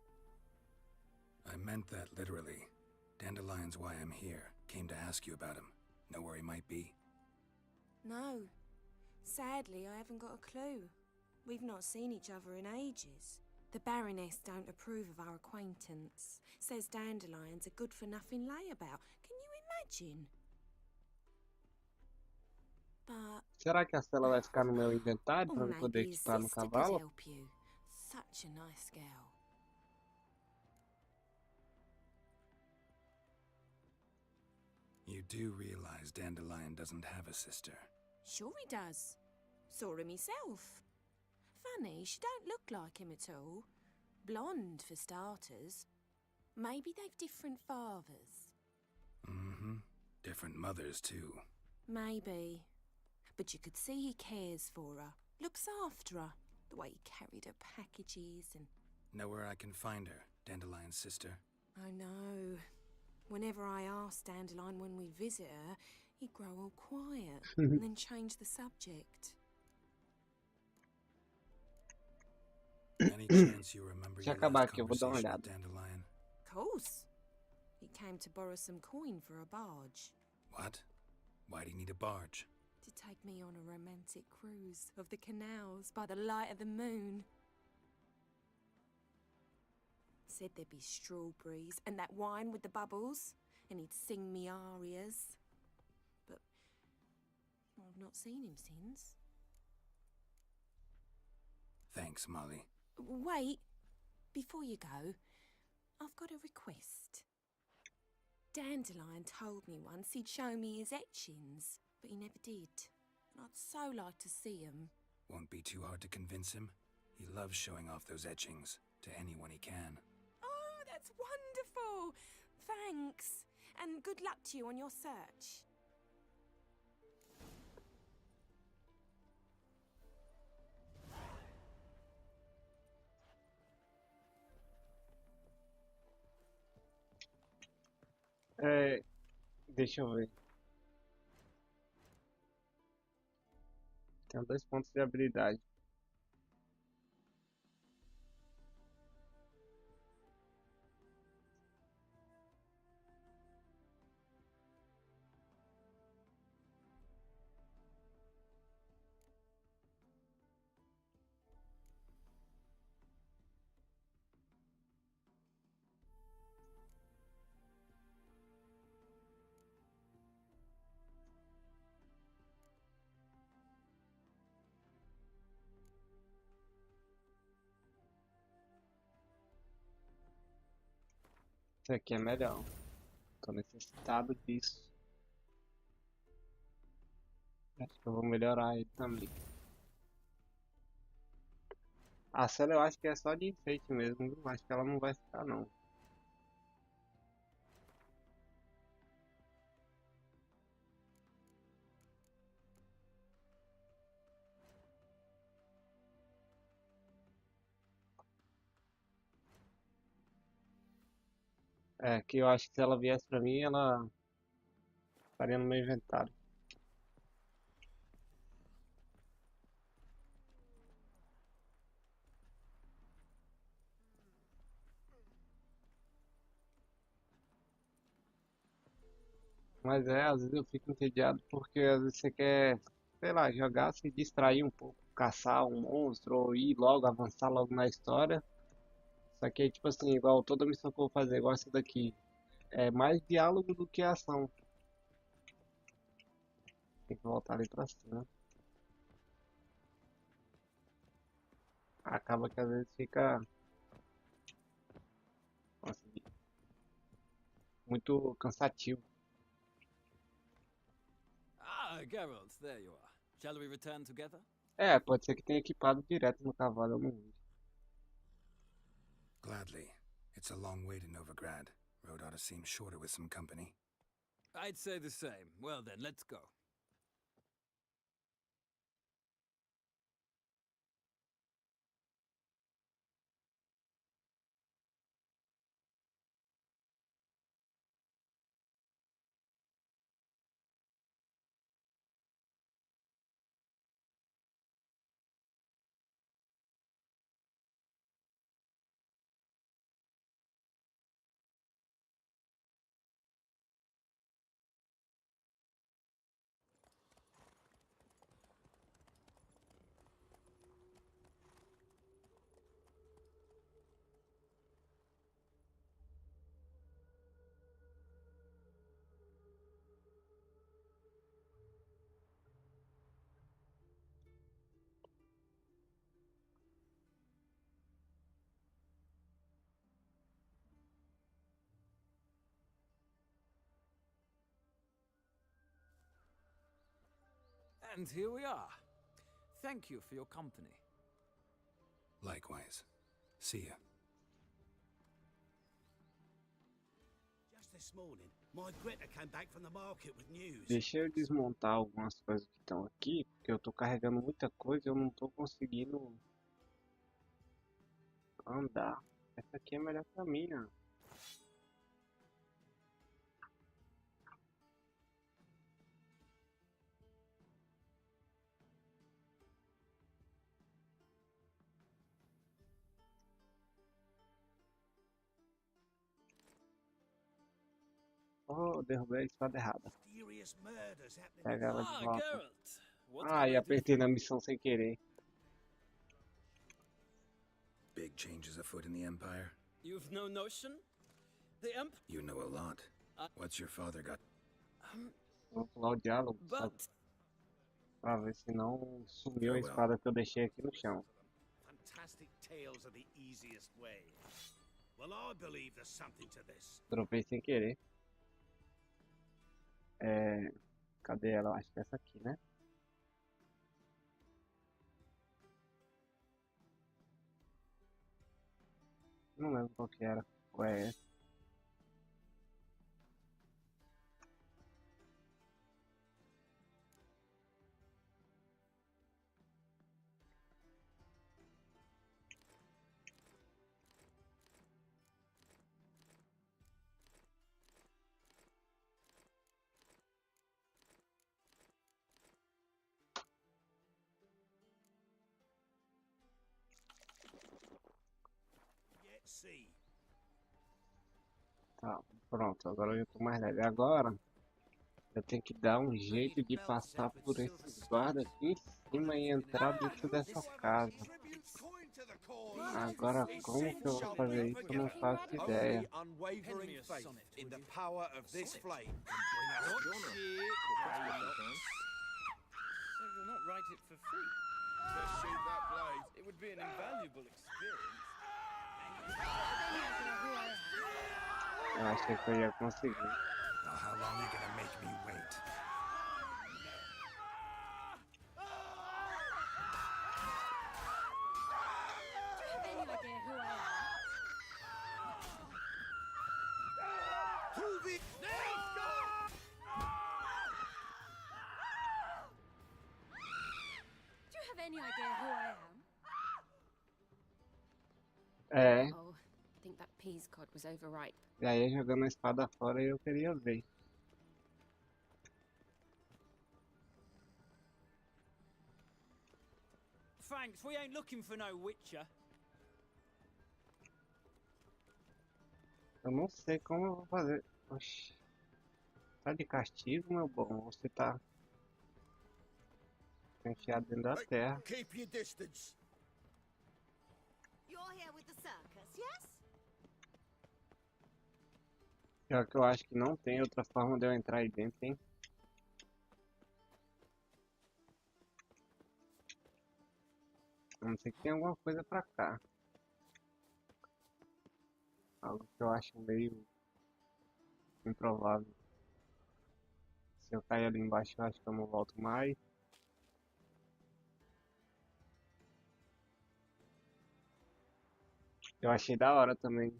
I meant that literally. Dandelion's why I'm here. Came to ask you about him. Know where he might be? No. Sadly, I haven't got a clue. We've not seen each other in ages. The Baroness don't approve of our acquaintance. Says Dandelion's a good-for-nothing layabout. Can you imagine? But... Será que a Stella vai ficar no meu inventário pra eu poder maybe his equipar no sister could cavalo? help you. Such a nice girl. You do realize Dandelion doesn't have a sister. Sure he does. Saw him myself. Funny, she don't look like him at all. Blonde, for starters. Maybe they've different fathers. Different mothers, too. Maybe. But you could see he cares for her. Looks after her. The way he carried her packages and... Know where I can find her, Dandelion's sister? I know. Whenever I ask Dandelion when we visit her, he'd grow all quiet and then change the subject. Any chance you remember your last aqui, eu vou dar uma conversation olhada. with Dandelion? Of course. He came to borrow some coin for a barge. What? Why do you need a barge? To take me on a romantic cruise of the canals by the light of the moon. Said there'd be strawberries and that wine with the bubbles, and he'd sing me arias. But I've not seen him since. Thanks, Molly. Wait, before you go, I've got a request. Dandelion told me once he'd show me his etchings, but he never did. And I'd so like to see them. Won't be too hard to convince him. He loves showing off those etchings to anyone he can. Oh, that's wonderful! Thanks, and good luck to you on your search. Deixa eu ver. Tenho 2 pontos de habilidade. Isso aqui é melhor. Tô necessitado disso. Acho que eu vou melhorar ele também. A cela eu acho que é só de enfeite mesmo, viu? Acho que ela não vai ficar não. É, que eu acho que se ela viesse pra mim, ela Estaria no meu inventário. Mas às vezes eu fico entediado porque às vezes você quer, sei lá, jogar, se distrair um pouco, caçar um monstro ou ir logo, avançar logo na história. Só que, tipo assim, igual toda missão que eu vou fazer, igual essa daqui, é mais diálogo do que ação. Tem que voltar ali pra cima. Acaba que às vezes fica, assim, muito cansativo. Ah, Geralt, there you are. Shall we return together? É, pode ser que tenha equipado direto no cavalo, eu não vi. Gladly. It's a long way to Novigrad. Road ought to seem shorter with some company. I'd say the same. Well then, let's go. And here we are. Thank you for your company. Likewise. See ya. Just this morning, my Greta came back from the market with news. Deixa eu desmontar algumas coisas que estão aqui, porque eu tô carregando muita coisa e eu não tô conseguindo andar. Essa aqui é melhor pra mim, ó. Oh, derrubei a espada errada. Pega ela de volta. Ah, e apertei na missão sem querer. Big changes afoot in the Empire? You've no notion? The Emp... You know a lot. What's your father got? Vou pular o diálogo, só pra ver se não sumiu a espada que eu deixei aqui no chão. Fantastic tales are the easiest way. Well, I believe there's something to this. Dropei sem querer. Cadê ela? Eu acho que é essa aqui, né? Não lembro qual que era. Qual é essa? Tá, pronto, agora eu já tô mais leve. Agora eu tenho que dar um jeito de passar por esses guardas aqui em cima e entrar dentro dessa casa. Agora como que eu vou fazer isso? Eu não faço ideia. Eu achei que eu ia conseguir. Well, how long are you gonna make me wait? Do you have any idea who I am? É. Oh, I think that peas cod was overripe. E aí jogando a espada fora eu queria ver. Thanks, we ain't looking for no witcher. Eu não sei como eu vou fazer. Oxi. Tá de castigo, meu bom? Você tá enfiado dentro da terra. Keep your distance. You're here with the circus, yes? Pior que eu acho que não tem outra forma de eu entrar aí dentro, hein? A não ser que tenha alguma coisa pra cá. Algo que eu acho meio improvável. Se eu cair ali embaixo, eu acho que eu não volto mais. Eu achei da hora também.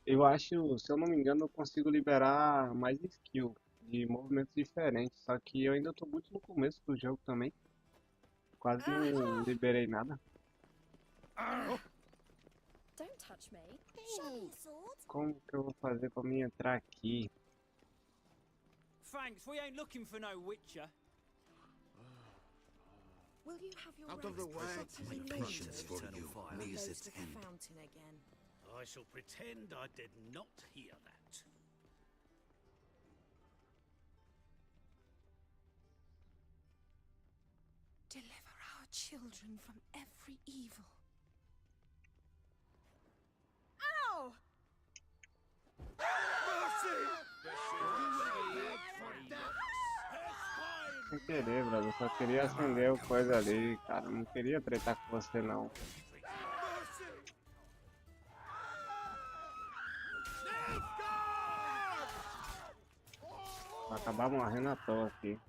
Eu acho, se eu não me engano, eu consigo liberar mais skill de movimentos diferentes. Só que eu ainda tô muito no começo do jogo também. Quase não liberei nada. Don't touch me. Como que eu vou fazer pra mim entrar aqui? Thanks, we ain't looking for no witcher. Will you have your Out of the way. my Patience for you, nears goes its to the end. fountain again. I shall pretend I did not hear that. Deliver our children from every evil. Ow! Sem querer, brother. Eu só queria acender o coisa ali, cara. Eu não queria tretar com você, não. Vou acabar morrendo à toa aqui.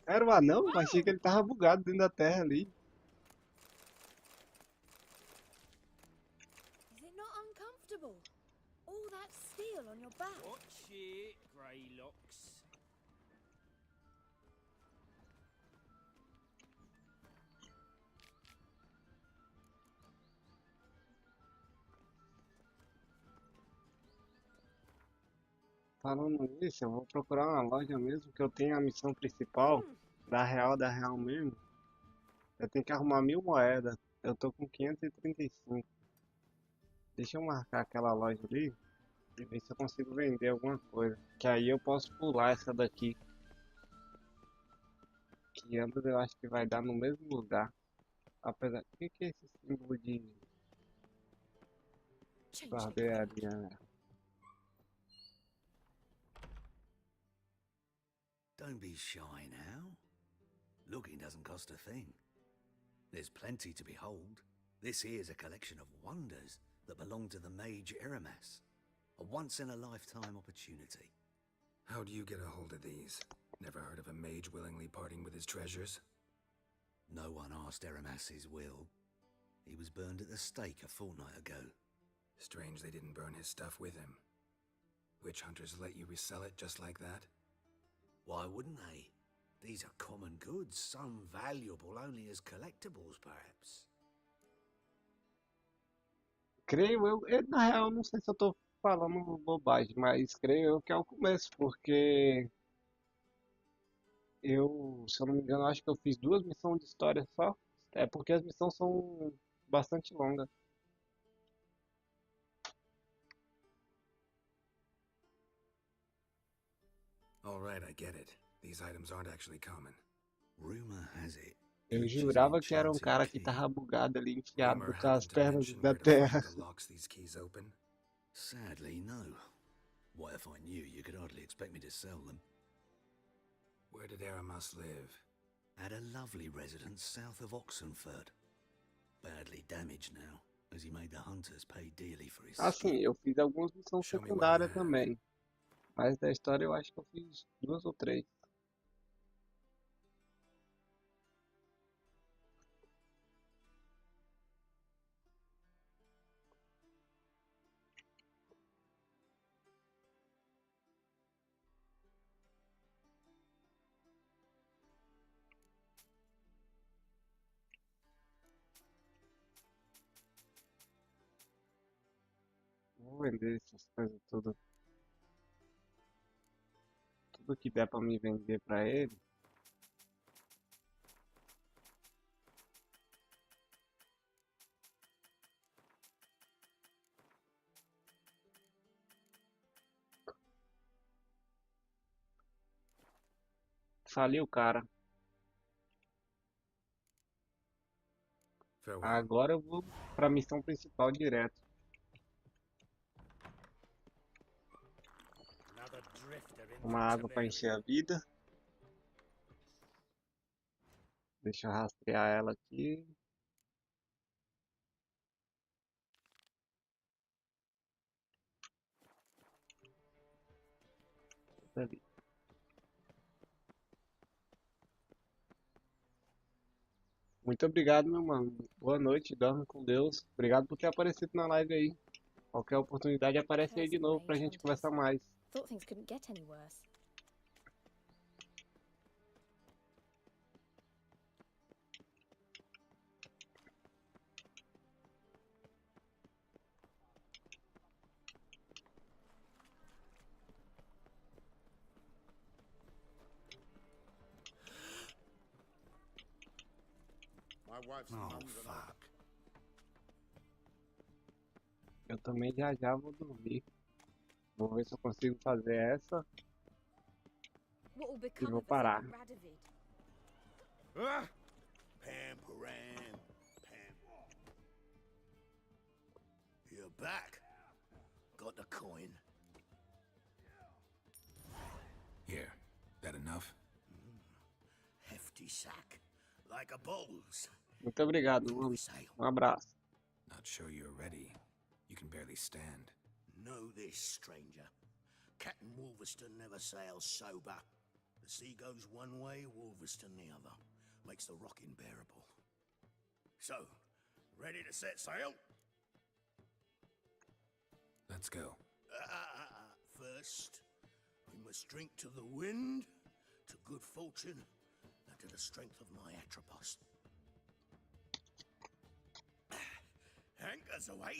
Era o anão? Eu achei que ele tava bugado dentro da terra ali. Is it not uncomfortable? All that steel on your back. Watch it, Greylocks. Falando nisso, eu vou procurar uma loja mesmo, que eu tenho a missão principal, da real mesmo. Eu tenho que arrumar 1000 moedas. Eu tô com 535. Deixa eu marcar aquela loja ali e ver se eu consigo vender alguma coisa. Que aí eu posso pular essa daqui. Que ambas eu acho que vai dar no mesmo lugar. Apesar... O que é esse símbolo de barbearia, né? Don't be shy now. Looking doesn't cost a thing. There's plenty to behold. This here's a collection of wonders that belong to the mage Eramas. A once-in-a-lifetime opportunity. How do you get a hold of these? Never heard of a mage willingly parting with his treasures? No one asked Eramas's will. He was burned at the stake a fortnight ago. Strange they didn't burn his stuff with him. Witch hunters let you resell it just like that? Why wouldn't they? These are common goods, some valuable only as collectibles, perhaps. Creio eu, na real, não sei se eu tô falando bobagem, mas creio eu que é o começo, porque eu, se eu não me engano, acho que eu fiz 2 missões de história só. É porque as missões são bastante longas. All right, I get it. These items aren't actually common. Rumor has it. Eu jurava que era um cara que tava bugado ali, enfiado com as pernas da terra. Sadly, no. What if I knew, you could hardly expect me to sell them. Where did Eramas live? At a lovely residence south of Oxenford. Badly damaged now, as he made the hunters pay dearly for his Assim, eu fiz algumas missões secundárias também. Mas da história eu acho que eu fiz 2 ou 3. vender essas coisas tudo. Tudo que der pra me vender pra ele. Faliu o cara. Agora eu vou pra missão principal direto. Uma água pra encher a vida. Deixa eu rastrear ela aqui. Ali. Muito obrigado, meu mano. Boa noite, dorme com Deus. Obrigado por ter aparecido na live aí. Qualquer oportunidade aparece aí de novo pra gente conversar mais. Thought things couldn't get any worse. Oh, fuck. Eu também já vou dormir. Vou ver se eu consigo fazer essa. E vou parar. Pam, param, pam. You're back. Got the coin. Here, that enough? Hefty sack. Like a bull's. Muito obrigado, mano. Um abraço. Not sure you're ready. You can barely stand. Know this, stranger. Captain Wolverston never sails sober. The sea goes one way, Wolverston the other. Makes the rocking bearable. So, ready to set sail? Let's go. First, we must drink to the wind, to good fortune, and to the strength of my Atropos. Anchors away.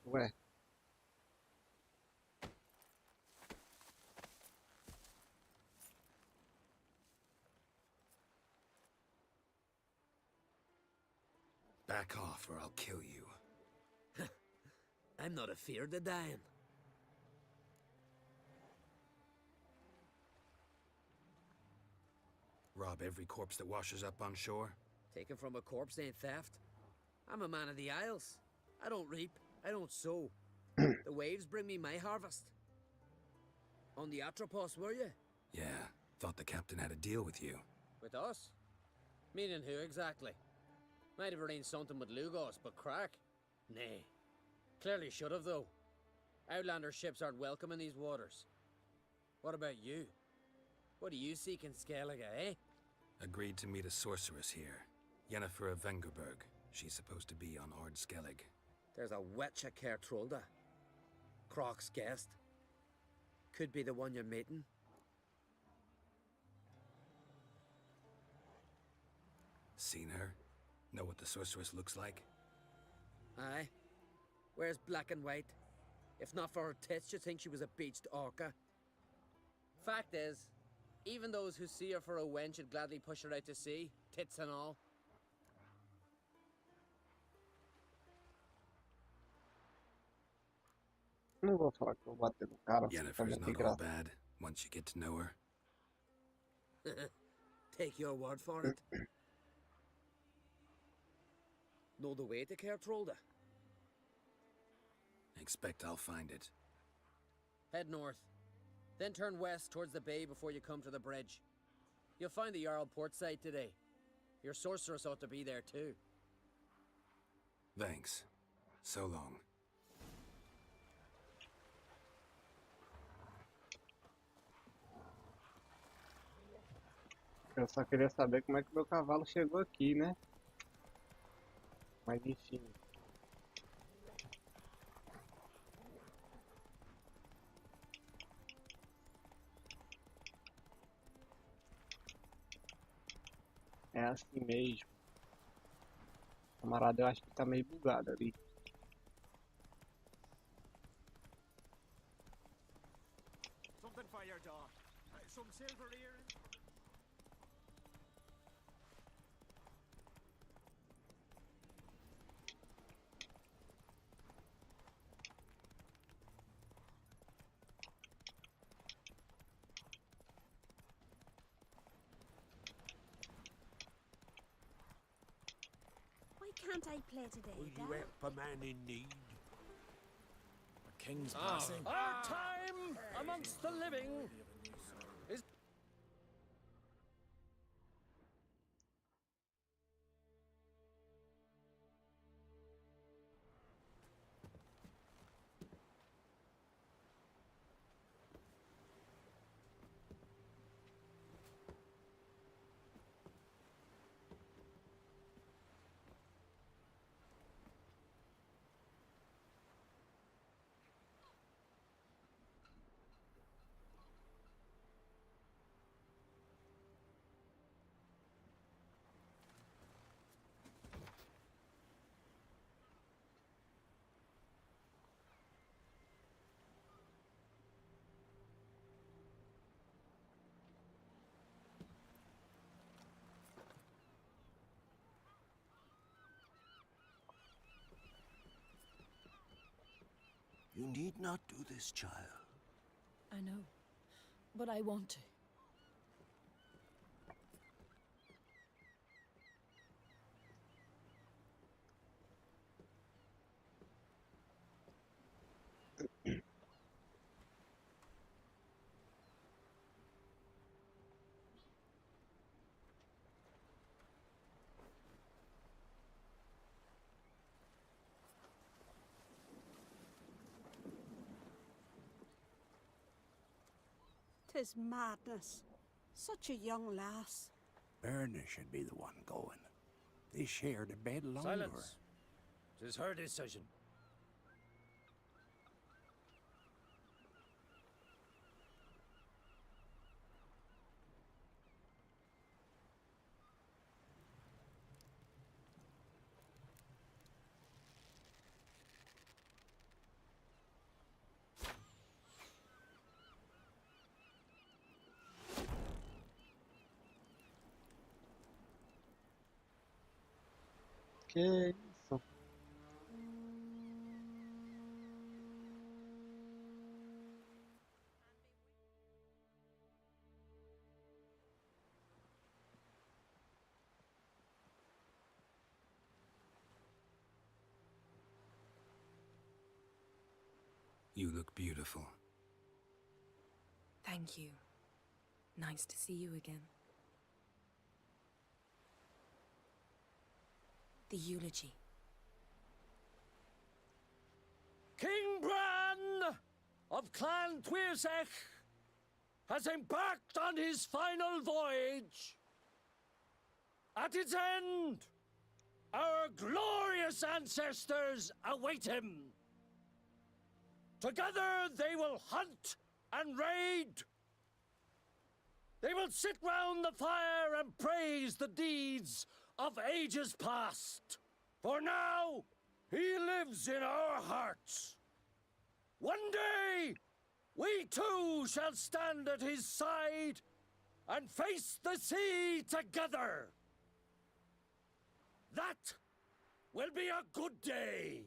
Ué. Back off or I'll kill you. I'm not afeard of dying. Rob every corpse that washes up on shore? Taken from a corpse ain't theft. I'm a man of the Isles. I don't reap, I don't sow. The waves bring me my harvest. On the Atropos, were you? Yeah, thought the captain had a deal with you. With us? Meaning who exactly? Might have arranged something with Lugos, but crack? Nay. Clearly should have, though. Outlander ships aren't welcome in these waters. What about you? What do you seek in Skellige, eh? Agreed to meet a sorceress here. Yennefer of Vengerberg. She's supposed to be on Ard Skellig. There's a witch at Kertrolda. Croc's guest. Could be the one you're meeting. Seen her? Know what the sorceress looks like? Aye. Wears black and white. If not for her tits, you'd think she was a beached orca. Fact is, even those who see her for a wench would gladly push her out to sea, tits and all. Não vou falar que eu vou bater no cara. Yennefer's not all bad, once you get to know her. Take your word for it. Know the way to Kertrolda? Expect I'll find it. Head north. Then turn west towards the bay before you come to the bridge. You'll find the Jarl port side today. Your sorceress ought to be there too. Thanks. So long. Eu só queria saber como é que meu cavalo chegou aqui, né? Mas enfim. É assim mesmo. Camarada, eu acho que tá meio bugado ali. Something for your dog. Some silver earrings. Why can't I play today, Will Dad? you help a man in need? A king's passing. Our time amongst the living is... You need not do this, child. I know, but I want to. Tis madness. Such a young lass. Berna should be the one going. They shared a bed longer. Silence. 'Tis her decision. Que isso? You look beautiful. Thank you. Nice to see you again. The eulogy. King Bran of Clan Twirsech has embarked on his final voyage. At its end, our glorious ancestors await him. Together they will hunt and raid. They will sit round the fire and praise the deeds of ages past. For now, he lives in our hearts. One day, we too shall stand at his side and face the sea together. That will be a good day.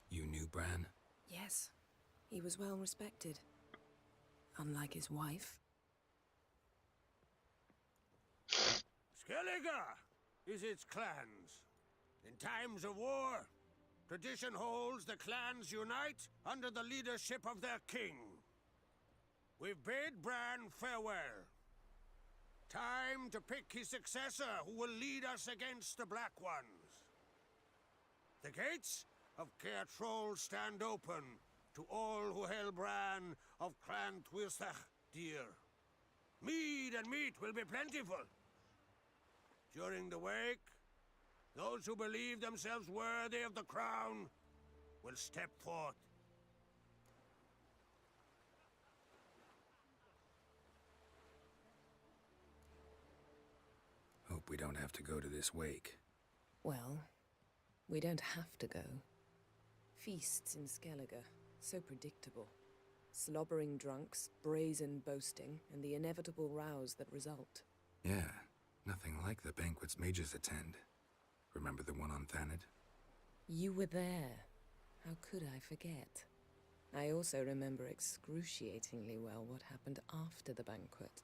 You knew Bran? Yes, he was well respected. Unlike his wife. Skellige is its clans. In times of war, tradition holds the clans unite under the leadership of their king. We've bade Bran farewell. Time to pick his successor who will lead us against the Black Ones. The gates of Caer Troll stand open to all who hail Bran of Clan Twirsech dear. Mead and meat will be plentiful. During the wake, those who believe themselves worthy of the crown will step forth. Hope we don't have to go to this wake. Well, we don't have to go. Feasts in Skellige, so predictable. Slobbering drunks, brazen boasting, and the inevitable rows that result. Yeah, nothing like the banquets mages attend. Remember the one on Thanedd? You were there. How could I forget? I also remember excruciatingly well what happened after the banquet.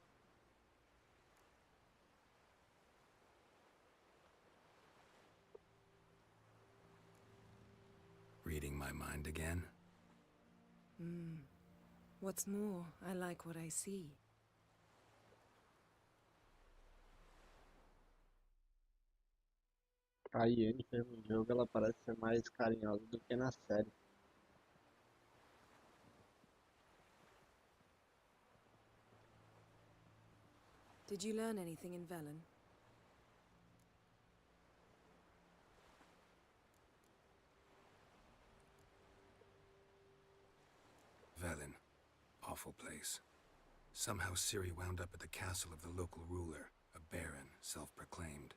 Reading my mind again? What's more, I like what I see. A Yennefer no jogo ela parece ser mais carinhosa do que na série. Did you learn anything in Velen? Velen. Awful place. Somehow Ciri wound up at the castle of the local ruler, a baron, self-proclaimed.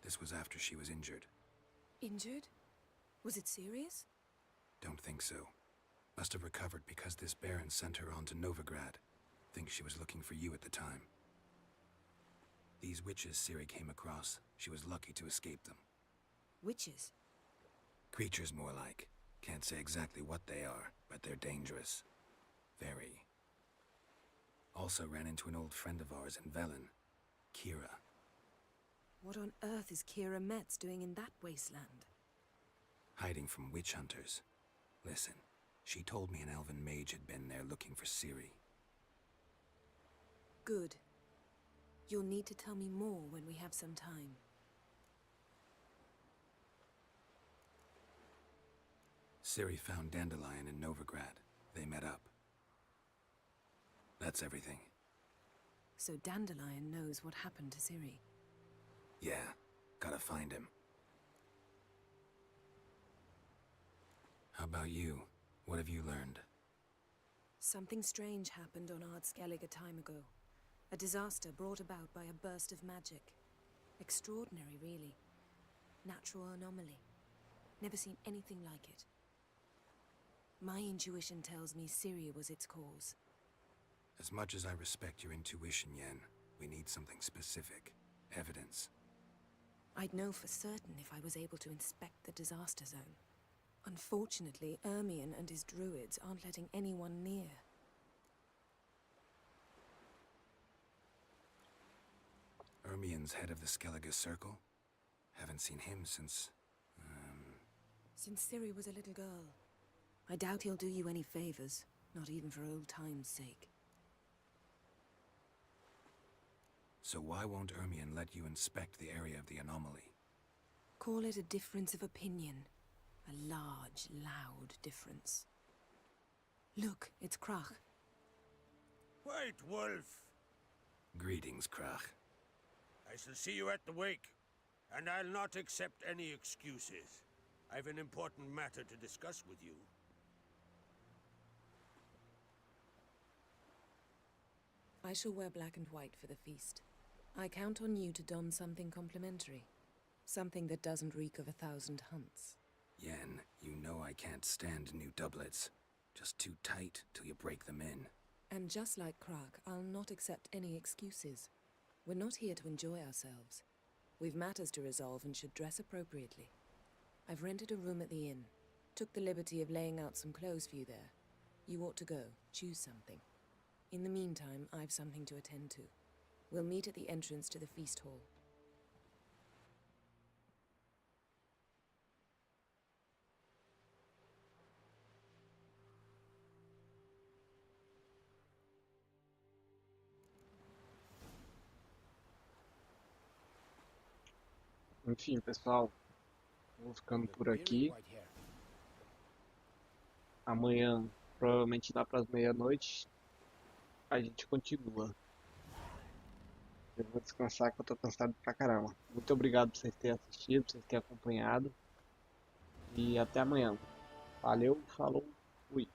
This was after she was injured. Injured? Was it serious? Don't think so. Must have recovered because this baron sent her on to Novigrad. Think she was looking for you at the time. These witches Ciri came across, she was lucky to escape them. Witches? Creatures more like. Can't say exactly what they are, but they're dangerous. Very. Also ran into an old friend of ours in Velen, Kira. What on earth is Kira Metz doing in that wasteland? Hiding from witch hunters. Listen, she told me an elven mage had been there looking for Ciri. Good. You'll need to tell me more when we have some time. Ciri found Dandelion in Novigrad. They met up. That's everything. So Dandelion knows what happened to Ciri. Yeah, gotta find him. How about you? What have you learned? Something strange happened on Skellige a time ago. A disaster brought about by a burst of magic. Extraordinary, really. Natural anomaly. Never seen anything like it. My intuition tells me Ciri was its cause. As much as I respect your intuition, Yen, we need something specific. Evidence. I'd know for certain if I was able to inspect the disaster zone. Unfortunately, Ermion and his druids aren't letting anyone near. Ermion's head of the Skellige Circle? Haven't seen him since... Since Ciri was a little girl. I doubt he'll do you any favors, not even for old time's sake. So why won't Ermion let you inspect the area of the anomaly? Call it a difference of opinion. A large, loud difference. Look, it's Krach. White Wolf! Greetings, Krach. I shall see you at the wake, and I'll not accept any excuses. I've an important matter to discuss with you. I shall wear black and white for the feast. I count on you to don something complimentary. Something that doesn't reek of 1,000 hunts. Yen, you know I can't stand new doublets. Just too tight till you break them in. And just like Krach, I'll not accept any excuses. We're not here to enjoy ourselves. We've matters to resolve and should dress appropriately. I've rented a room at the inn. Took the liberty of laying out some clothes for you there. You ought to go. Choose something. In the meantime, I've something to attend to. We'll meet at the entrance to the feast hall. Enfim, pessoal, vou ficando por aqui. Amanhã, provavelmente lá para as meia-noite, a gente continua. Eu vou descansar que eu tô cansado pra caramba. Muito obrigado por vocês terem assistido, por vocês terem acompanhado. E até amanhã. Valeu, falou, fui.